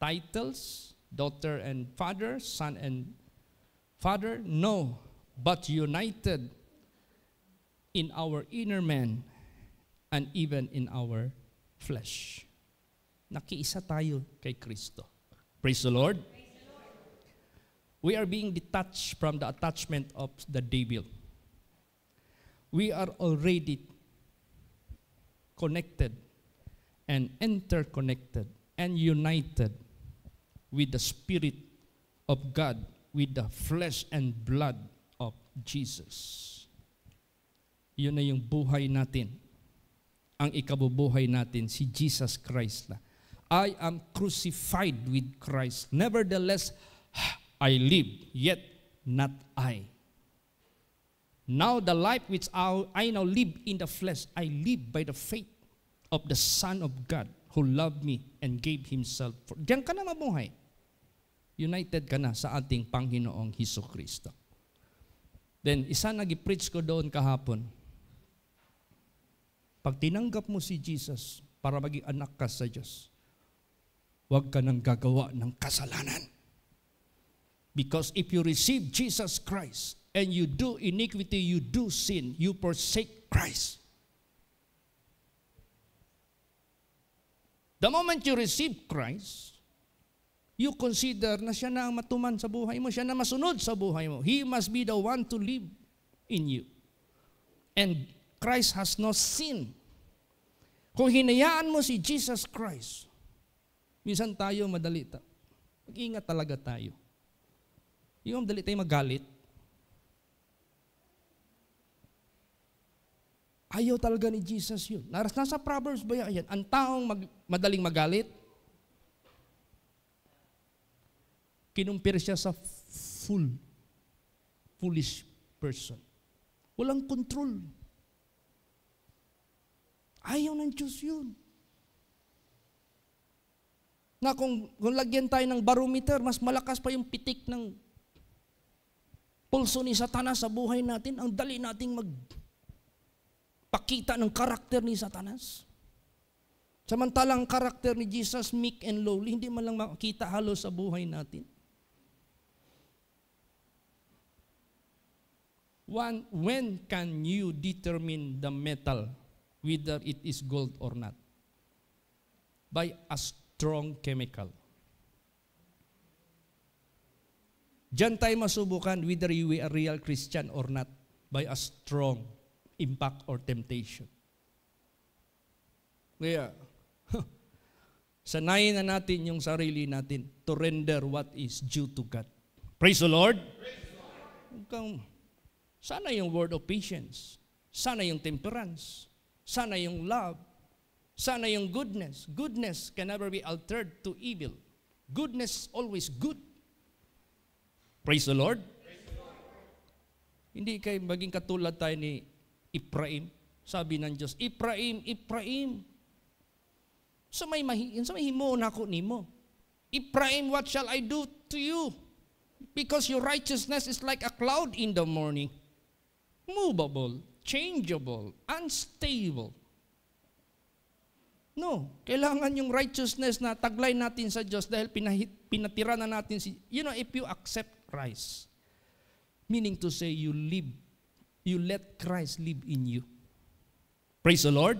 titles, daughter and father, son and father, no, but united in our inner man and even in our flesh. Nakiisa tayo kay Kristo. Praise the Lord. We are being detached from the attachment of the devil. We are already connected and interconnected and united with the Spirit of God, with the flesh and blood of Jesus. Yun na yung buhay natin. Ang ikabubuhay natin, si Jesus Christ na. I am crucified with Christ. Nevertheless, I live, yet not I. Now the life which I now live in the flesh, I live by the faith of the Son of God who loved me and gave Himself for. Diyan ka na mabuhay. United ka na sa ating Panginoong Hesukristo. Then, isa nag-preach ko doon kahapon. Pag tinanggap mo si Jesus para maging anak ka sa Diyos, huwag ka nang gagawa ng kasalanan. Because if you receive Jesus Christ and you do iniquity, you do sin, you forsake Christ. The moment you receive Christ, you consider na siya na ang matuman sa buhay mo, siya na masunod sa buhay mo. He must be the one to live in you. And Christ has no sin. Kung hinayaan mo si Jesus Christ, minsan tayo madali. Mag-ingat talaga tayo. Yung madali tayo magalit. Ayaw talaga ni Jesus yun. Nasa Proverbs ba yan? Ang taong madaling magalit, kinumpir siya sa foolish person. Walang control. Ayaw ng Diyos yun. Na kung lagyan tayo ng barometer, mas malakas pa yung pitik ng pulso ni Satanas sa buhay natin, ang dali nating magpakita ng karakter ni Satanas. Samantalang karakter ni Jesus, meek and lowly, hindi man lang makita halos sa buhay natin. When can you determine the metal, whether it is gold or not? by a strong chemical. Diyan tayo masubukan whether you are a real Christian or not by a strong impact or temptation. Kaya, sanayin na natin yung sarili natin to render what is due to God. Praise the Lord! Sana yung word of patience. Sana yung temperance. Sana yung love. Sana yung goodness. Goodness can never be altered to evil. Goodness is always good. Praise the Lord! Hindi kayo maging katulad tayo ni Ephraim. Sabi ng Diyos, Ephraim, Ephraim. Sa may himo na ko nimo. Ephraim, what shall I do to you? Because your righteousness is like a cloud in the morning. Movable, changeable, unstable. No, kailangan yung righteousness na taglay natin sa Diyos dahil pinatira na natin if you accept Christ, meaning to say you let Christ live in you. Praise the Lord.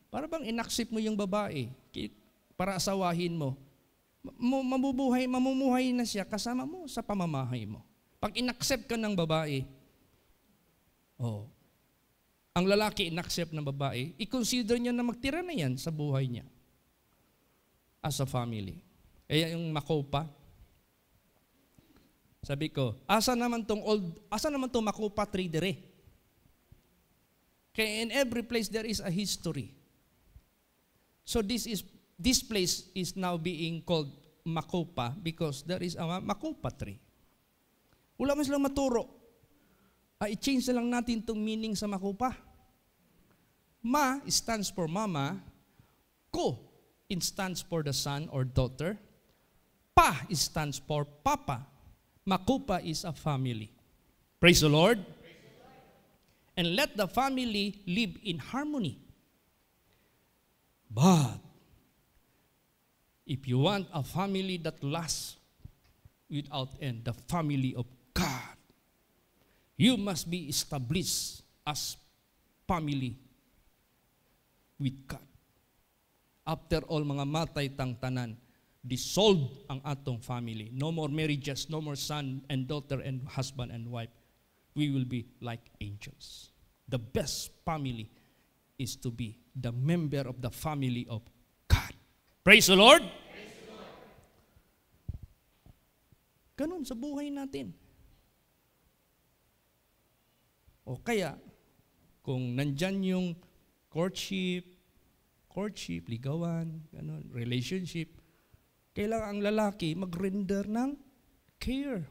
Para bang inaccept mo yung babae para asawahin mo, mamumuhay na siya kasama mo sa pamamahay mo. Pag inaccept ka ng babae, ang lalaki inaccept ng babae, i-consider niya na magtira na yan sa buhay niya as a family. Kaya yung makopa, sabi ko, asa naman tong makopa tree dire? Kaya in every place there is a history. So this place is now being called Makopa because there is a Makopa tree. Wala man silang maturo. I-change na lang natin itong meaning sa Makopa. Ma stands for mama. Ko stands for the son or daughter. Pa stands for papa. Makopa is a family. Praise the Lord. And let the family live in harmony. But if you want a family that lasts without end, the family of God, you must be established as family with God. After all, mga matay tang tanan, dissolved ang atong family. No more marriages, no more son and daughter and husband and wife. We will be like angels. The best family is to be the member of the family of God. Praise the Lord! Praise the Lord. Ganun sa buhay natin. O kaya, kung nandyan yung courtship, ligawan, ganun, relationship, kailangan ang lalaki mag-render ng care,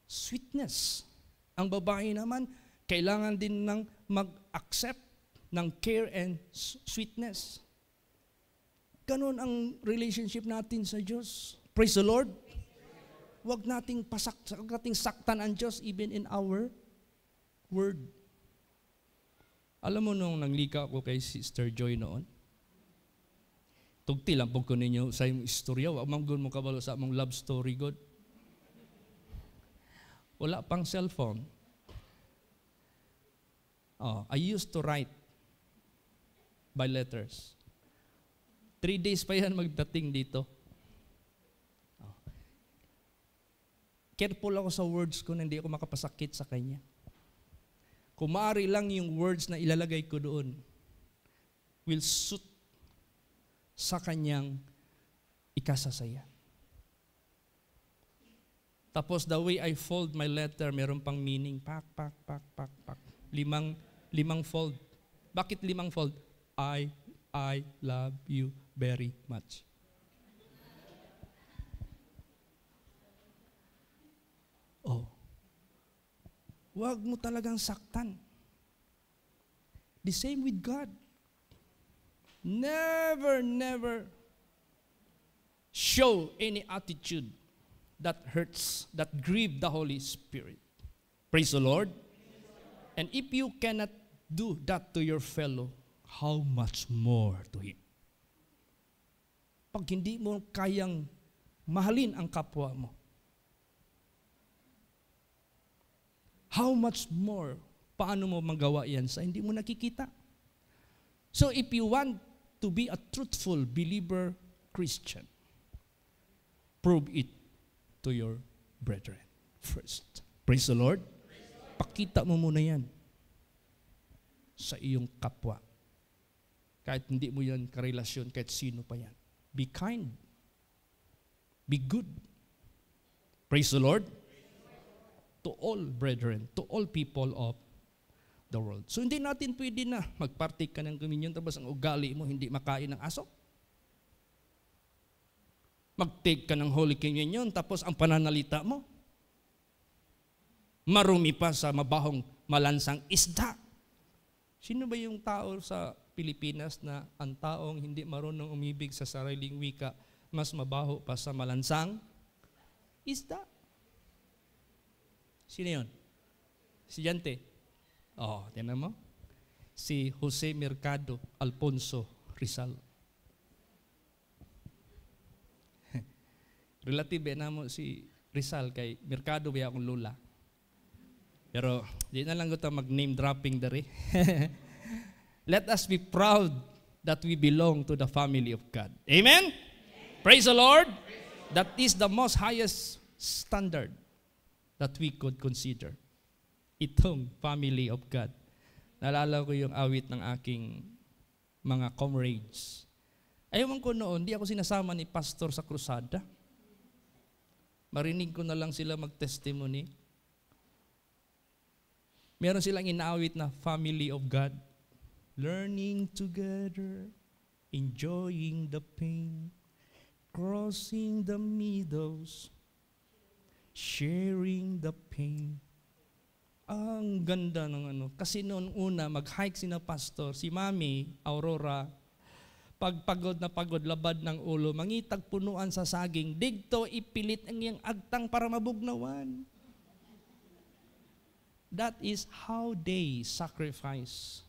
sweetness. Ang babae naman, kailangan din ng mag-accept ng care and sweetness. Ganun ang relationship natin sa Diyos. Praise the Lord. Huwag nating saktan ang Diyos even in our word. Alam mo nung nanglika ako kay Sister Joy noon, tugti lang po ko ninyo sa iyong istorya, wag manggun mo kabalo sa among love story, God. Wala pang cellphone. I used to write by letters. 3 days pa yan magdating dito. Careful ako sa words ko na hindi ako makapasakit sa kanya. Kung maaari lang yung words na ilalagay ko doon will suit sa kanyang ikasasaya. Tapos the way I fold my letter, meron pang meaning. Pak. 5 fold. Bakit 5 fold? I love you very much. Huwag mo talagang saktan. The same with God. Never show any attitude that hurts, that grieve the Holy Spirit. Praise the Lord. And if you cannot do that to your fellow, how much more to Him? Pag hindi mo kayang mahalin ang kapwa mo, how much more, paano mo magawa yan sa hindi mo nakikita? So if you want to be a truthful believer Christian, prove it to your brethren first. Praise the Lord. Pakita mo muna yan sa iyong kapwa. Kahit hindi mo yan karelasyon, kahit sino pa yan. Be kind. Be good. Praise the Lord. To all brethren, to all people of the world. So hindi natin pwede na magpartake ka ng communion tapos ang ugali mo hindi makain ng aso. Mag-take ka ng Holy Communion tapos ang pananalita mo marumi pa sa mabahong malansang isda. Sino ba yung tao sa Pilipinas na ang taong hindi marunong umibig sa sariling wika mas mabaho pa sa malansang isda? Sino yun? Si Jante. Oh, tinan mo. Si Jose Mercado Alfonso Rizal. Relative na mo si Rizal kay Mercado ba akong lula. Pero di na lang ko mag-name dropping dari. Let us be proud that we belong to the family of God. Amen? Praise the Lord. That is the most highest standard that we could consider. Itong family of God. Naalala ko yung awit ng aking mga comrades. Ayaw ko noon, di ako sinasama ni pastor sa krusada. Marinig ko na lang sila mag-testimony. Meron silang inaawit na family of God. Learning together, enjoying the pain, crossing the meadows, sharing the pain. Ang ganda ng ano. Kasi noon una, mag-hike sina pastor, si Mami, Aurora, pagpagod na pagod, labad ng ulo, mangitag punuan sa saging, digto ipilit ang iyang agtang para mabugnawan. That is how they sacrifice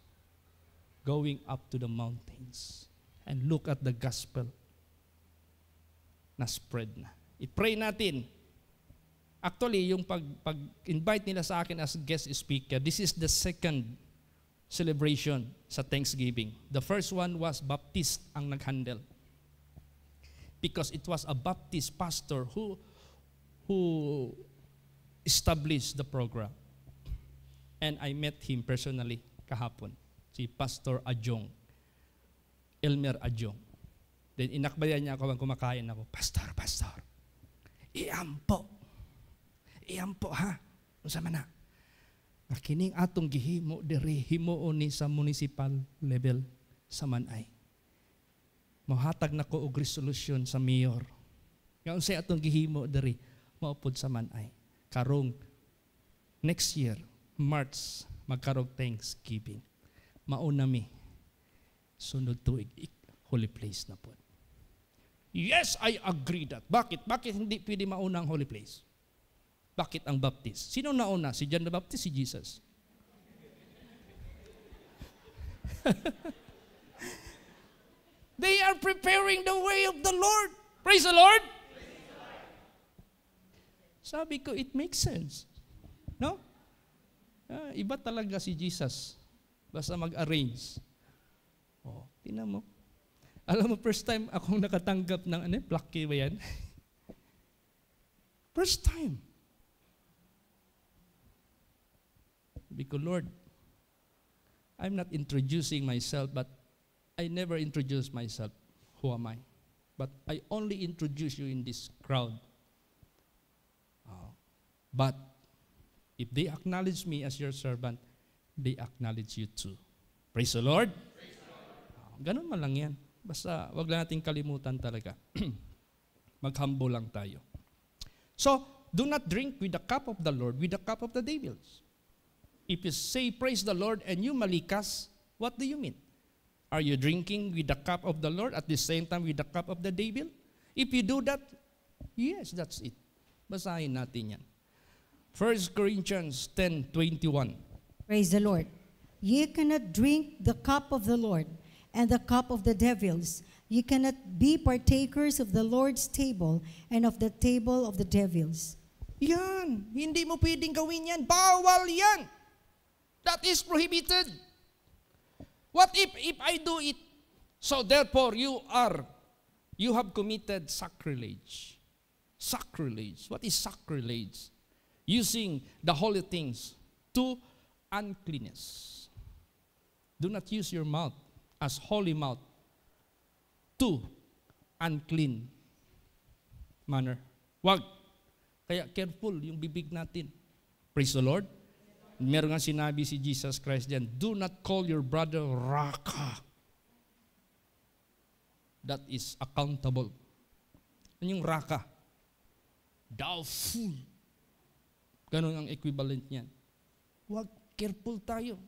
going up to the mountains. And look at the gospel na spread na. I-pray natin. Actually, yung pag-invite nila sa akin as guest speaker, this is the second celebration sa Thanksgiving. The first one was Baptist ang nag-handle. Because it was a Baptist pastor who established the program. And I met him personally kahapon. Si Pastor Ajong. Elmer Ajong. Then inakbayan niya ako, kumakain ako, Pastor, iampo ha. Unsa man na? Kining atong gihimo diri himuon ni sa municipal level sa Manay. Mohatag nako og resolution sa mayor. Nga unsay atong gihimo diri maupod sa Manay. Karong next year, March, magkarong Thanksgiving. Mauna mi. Sunod tuig, holy place na po. Yes, I agree that. Bakit? Bakit hindi pwede mauna ang holy place? Bakit ang Baptist? Sino nauna? Si John the Baptist, si Jesus? They are preparing the way of the Lord. Praise the Lord. Sabi ko, it makes sense. No? Iba talaga si Jesus. Basta mag-arrange. Oh, tingnan mo. Alam mo, first time akong nakatanggap ng plaque ba yan? First time. Because Lord, I'm not introducing myself, but I never introduce myself. Who am I? But I only introduce you in this crowd. But if they acknowledge me as your servant, they acknowledge you too. Praise the Lord. Ganun man lang yan. Basta wag lang natin kalimutan talaga. Mag-humble lang tayo. So, do not drink with the cup of the Lord, with the cup of the devils. If you say, praise the Lord, and you malikas, what do you mean? Are you drinking with the cup of the Lord at the same time with the cup of the devil? If you do that, yes, that's it. Basahin natin yan. 1 Corinthians 10:21. Praise the Lord. Ye cannot drink the cup of the Lord and the cup of the devils. Ye cannot be partakers of the Lord's table and of the table of the devils. Yan. Hindi mo pwedeng gawin yan. Bawal yan. That is prohibited. What if I do it? So therefore, you have committed sacrilege. Sacrilege. What is sacrilege? Using the holy things to uncleanness. Do not use your mouth as holy mouth to unclean manner. Wag. Kaya careful yung bibig natin. Praise the Lord. Meron nga sinabi si Jesus Christ diyan, do not call your brother raka. That is accountable. Ano yung raka? Thou fool. Ganon ang equivalent niyan. Wag, careful tayo.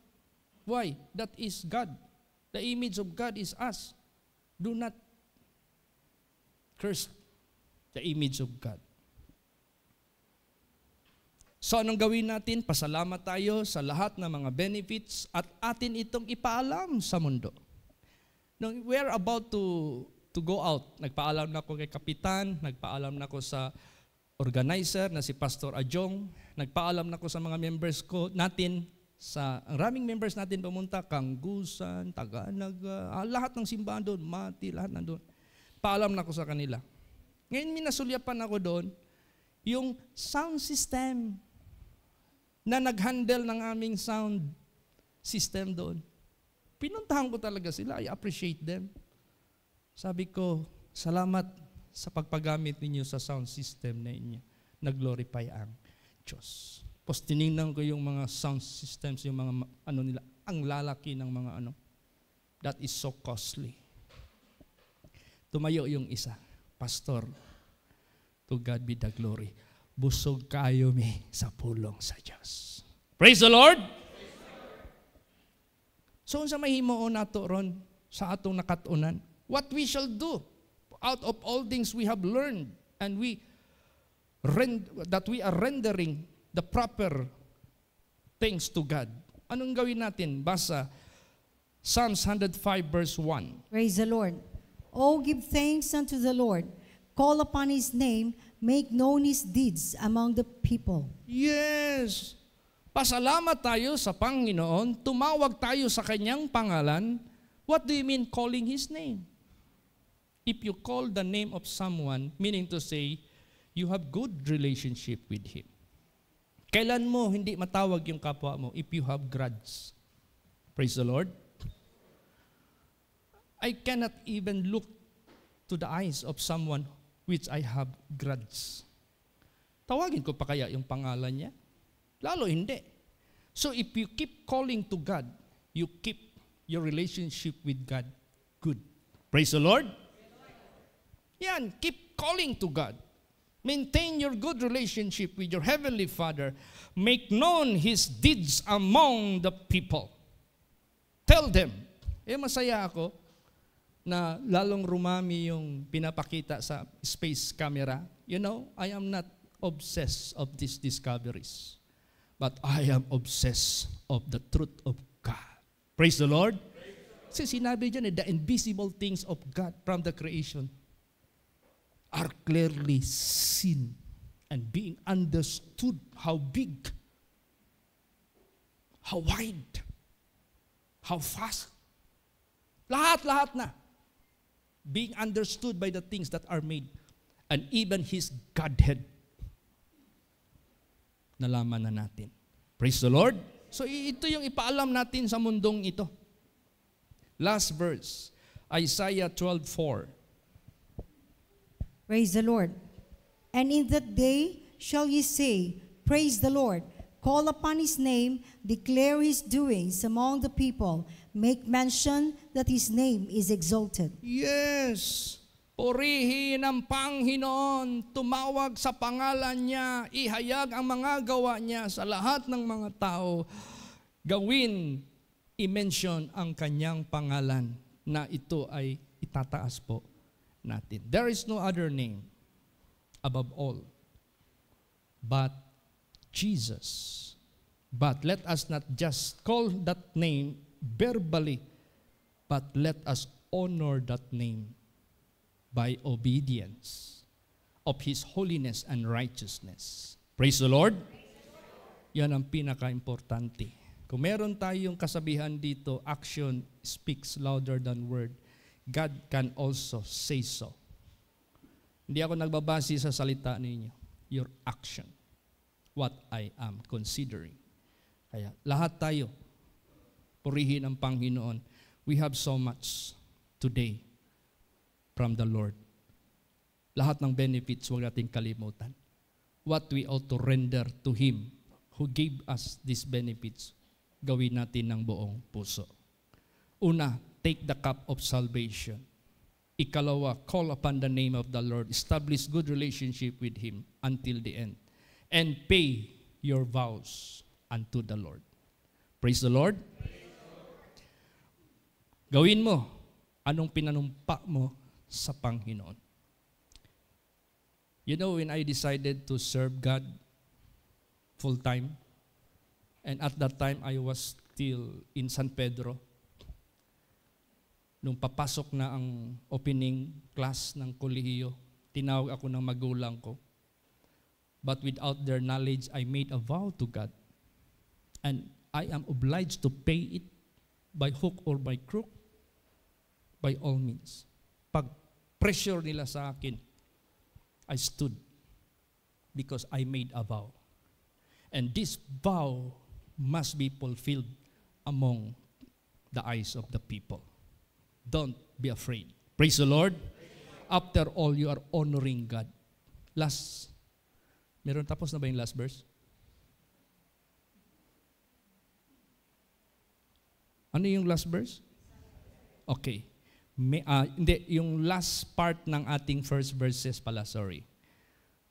Why? That is God. The image of God is us. Do not curse the image of God. So anong gawin natin? Pasalamat tayo sa lahat ng mga benefits at atin itong ipaalam sa mundo. Nung we're about to go out, nagpaalam na ako kay Kapitan, nagpaalam na ako sa organizer na si Pastor Ajong, nagpaalam na ako sa mga members ko natin, sa ang raming members natin pumunta, Kanggusan, Taganaga, lahat ng simbahan doon, Mati, lahat nandun. Paalam na ako sa kanila. Ngayon minasulyapan ako doon, yung sound system na nag-handle ng aming sound system doon. Pinuntahan ko talaga sila. I appreciate them. Sabi ko, salamat sa pagpagamit ninyo sa sound system na inyo. Nag-glorify ang Diyos. Tapos tinignan ko yung mga sound systems, yung mga ano nila, ang lalaki ng mga ano. That is so costly. Tumayo yung isa. Pastor, to God be the glory. Busog kayo mi sa pulong sa Diyos. Praise the Lord! So, sa mahimoon nato ron, sa atong nakatunan, what we shall do out of all things we have learned and that we are rendering the proper things to God. Anong gawin natin? Basa Psalms 105 verse 1. Praise the Lord. Oh, give thanks unto the Lord. Call upon His name, make known His deeds among the people. Yes. Pasalamat tayo sa Panginoon, tumawag tayo sa Kanyang pangalan. What do you mean calling His name? If you call the name of someone, meaning to say, you have good relationship with Him. Kailan mo hindi matawag yung kapwa mo? If you have grudge. Praise the Lord. I cannot even look to the eyes of someone which I have grudge. Tawagin ko pa kaya yung pangalan niya? Lalo hindi. So if you keep calling to God, you keep your relationship with God good. Praise the Lord. Yan, keep calling to God. Maintain your good relationship with your Heavenly Father. Make known His deeds among the people. Tell them. Masaya ako na lalong rumami yung pinapakita sa space camera. You know, I am not obsessed of these discoveries, but I am obsessed of the truth of God. Praise the Lord. Kasi sinabi dyan, the invisible things of God from the creation are clearly seen and being understood. How big, how wide, how fast. Lahat-lahat na. Being understood by the things that are made. And even His Godhead. Nalaman na natin. Praise the Lord. So ito yung ipaalam natin sa mundong ito. Last verse. Isaiah 12:4. Praise the Lord. And in that day shall ye say, praise the Lord. Call upon His name, declare His doings among the people. Make mention that His name is exalted. Yes. Purihin ang Panginoon, tumawag sa pangalan niya, ihayag ang mga gawa niya sa lahat ng mga tao. Gawin, i-mention ang kanyang pangalan na ito ay itataas po natin. There is no other name above all but Jesus. But let us not just call that name verbally, but let us honor that name by obedience of His holiness and righteousness. Praise the Lord. Yan ang pinaka-importante. Kung meron tayong kasabihan dito, action speaks louder than word. God can also say so. Hindi ako nagbabase sa salita ninyo. Your action. What I am considering. Kaya lahat tayo, purihin ang Panginoon. We have so much today from the Lord. Lahat ng benefits, huwag nating kalimutan. What we ought to render to Him who gave us these benefits, gawin natin ng buong puso. Una, take the cup of salvation. Ikalawa, call upon the name of the Lord. Establish good relationship with Him until the end. And pay your vows unto the Lord. Praise the Lord. Gawin mo anong pinanumpa mo sa Panginoon. You know, when I decided to serve God full-time, and at that time I was still in San Pedro, nung papasok na ang opening class ng kolehiyo, tinawag ako ng magulang ko. But without their knowledge, I made a vow to God. And I am obliged to pay it by hook or by crook, by all means. Pag pressure nila sa akin, I stood because I made a vow. And this vow must be fulfilled among the eyes of the people. Don't be afraid. Praise the Lord. After all, you are honoring God. Tapos na ba yung last verse? Ano yung last verse? Okay. Hindi, yung last part ng ating first verses pala, sorry.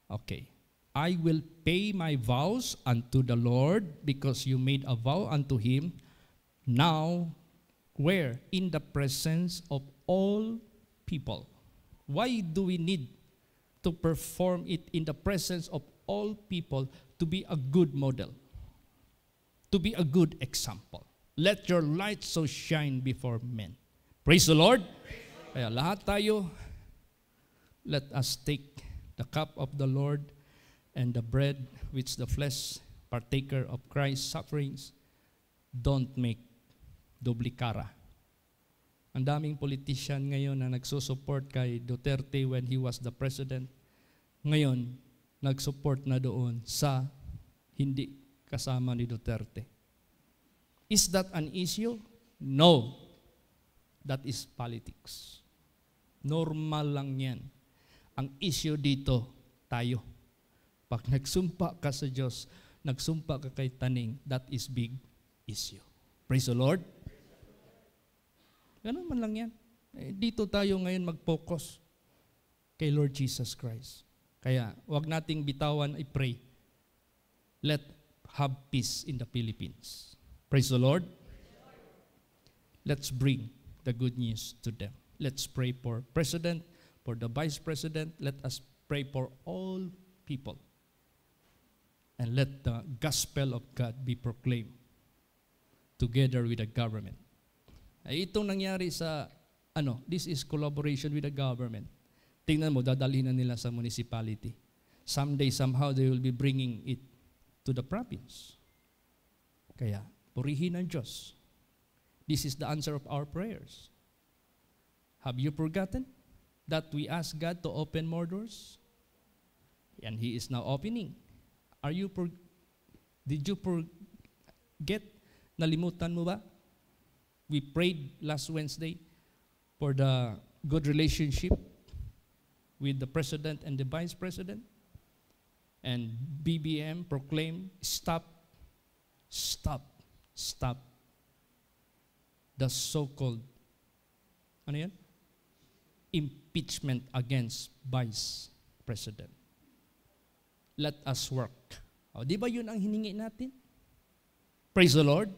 Okay. I will pay my vows unto the Lord because you made a vow unto Him. Now, where? In the presence of all people. Why do we need to perform it in the presence of all people to be a good model? To be a good example. Let your light so shine before men. Praise the Lord. Kaya lahat tayo, let us take the cup of the Lord and the bread which the flesh partaker of Christ's sufferings. Don't make duplicata. Ang daming politician ngayon na nagsusupport kay Duterte when he was the president. Ngayon, nagsupport na doon sa hindi kasama ni Duterte. Is that an issue? No. That is politics. Normal lang yan. Ang issue dito, tayo. Pag nagsumpa ka sa Diyos, nagsumpa ka kay Taning, that is big issue. Praise the Lord. Ganun man lang yan. Dito tayo ngayon mag-focus kay Lord Jesus Christ. Kaya, wag nating bitawan, I pray. Let have peace in the Philippines. Praise the Lord. Let's bring the good news to them. Let's pray for President, for the Vice President. Let us pray for all people. And let the gospel of God be proclaimed together with the government. Itong nangyari sa, this is collaboration with the government. Tingnan mo, dadalhin na nila sa municipality. Someday, somehow, they will be bringing it to the province. Kaya, purihin ang Diyos. This is the answer of our prayers. Have you forgotten that we ask God to open more doors? And He is now opening. Did you forget? Nalimutan mo ba? We prayed last Wednesday for the good relationship with the President and the Vice President. And BBM proclaimed, stop the so-called, impeachment against Vice President. Let us work. Di ba yun ang hiningi natin? Praise the Lord.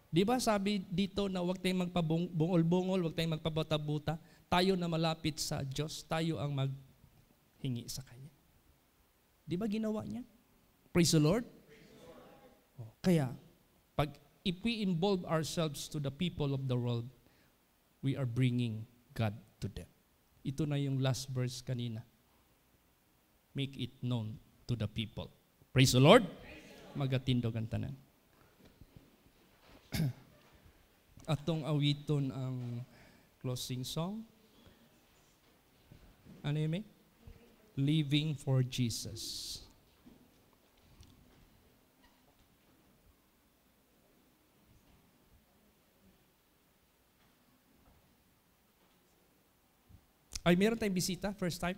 Di ba sabi dito na huwag tayong magpabungol-bungol, huwag tayong magpabata-buta. Tayo na malapit sa Diyos, tayo ang maghingi sa Kanya. Di ba ginawa niya? Praise the Lord. Kaya, if we involve ourselves to the people of the world, we are bringing God to them. Ito na yung last verse kanina. Make it known to the people. Praise the Lord. Magatindog ang tanan. Atong awiton ang closing song. Ano yun, Living for Jesus. Ay, meron tayong bisita, first time.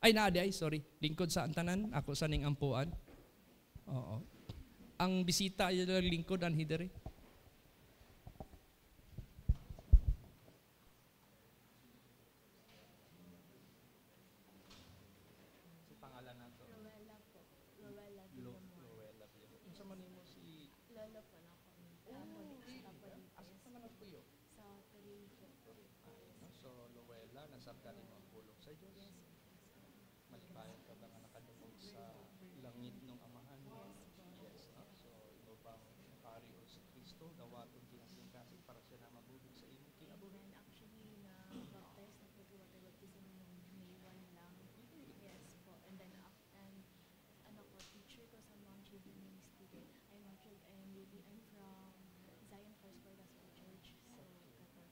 Ay, naadi ay, sorry. Lingkod sa antanan, ako sa ning ampuan. Oo. Ang bisita ay lingkod, ang hidere. Si pangalan nato? Luella po. Luella Villamor. Luella Villamor. Unsa man nimo si Lolo po na kami. asa pa man po yo? Sa Torrijos. So, Luella, nasabtan nimo ang pulong sa Dios. Malipayon ka ba nga nakadungog sa langit ng amahan? Yes. No? So, imo bang pari o si Kristo, dawaton kinasingkasing para siya na mabudog sa imong kinabuhi? And actually, na-baptize na po water baptism nung May 1 lang. Yes po. And then, ano ko, teacher ko sa Mount Jubilee Ministry. I'm from Zion First for Gospel Church. So,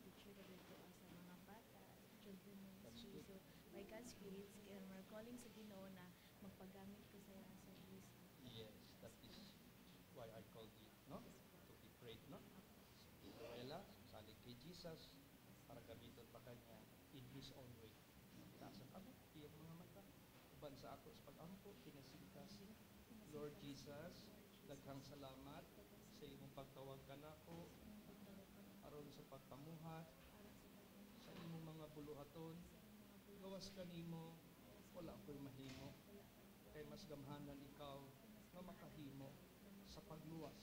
teacher ko dito sa mga bata, children ministry. So, by God's grace, we're calling sa Ginoo na magpagamit ko sa service. Yes, that is why I called you, no? To be prayed, no? Si Luella, salig kay Jesus, para gamiton pa kanya in His own way. Nasa kami, iyang mga mata. Uban sa ako sa pag-ampo, kinasingkasing. Lord Jesus, daghang salamat sa imong pagtawag kanako aron sa pagpamuhat sa imong mga buluhaton. Gawas kanimo, wala ako'y mahimo. Kay mas gamhanan ikaw nga makahimo sa pagluwas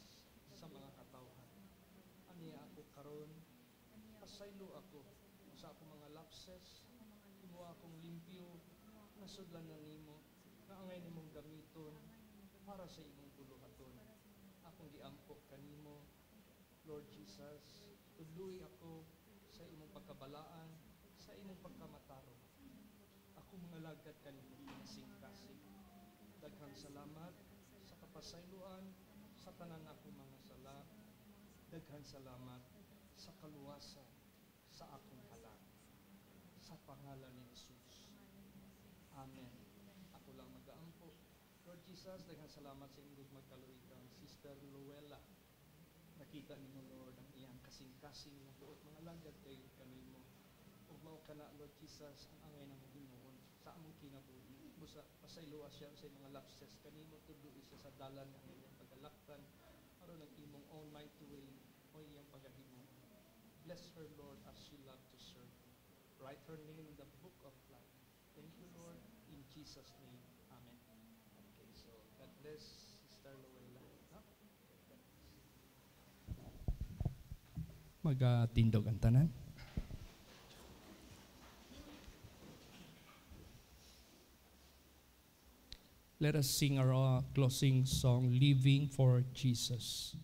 sa mga katawhan. Aniya ako karon, pasaylo ako sa akong mga lapses, imo akong limpyo, nasudlan na nimo, nga angay nimong gamiton para sa imong buluhaton. Akong giampo kanimo, Lord Jesus, tudloy ako sa imong pagkabalaan, sa imong pagkamatarong. Ako mga lagad kanimo kinasing-kasing. Daghang salamat sa kapasayloan sa tanan ako mga sala. Daghang salamat sa kaluwasan sa akong halang. Sa pangalan ni Jesus. Amen. Ako lang mag-aampo. Lord Jesus, daghang salamat sa inyong magkaluigang Sister Luella. Nakita ninyo, Lord, ang iyang kasing-kasing ng buot mga lagad kayo kanimo. Ug mao kana, Lord Jesus, ang angay ng Ginoo sa among kinabuhi. Busa pasayloa siya sa mga lapses kanimo, tudlo isa sa dalan ng iyang pagalaktan aron ang imong own mighty way o iyang pagahimo. Bless her, Lord, as she loved to serve. Write her name in the book of life. Thank you, Lord, in Jesus' name. Amen. Okay, so God bless Sister Luella. No? Magatindog ang tanan. Let us sing our closing song, Living for Jesus.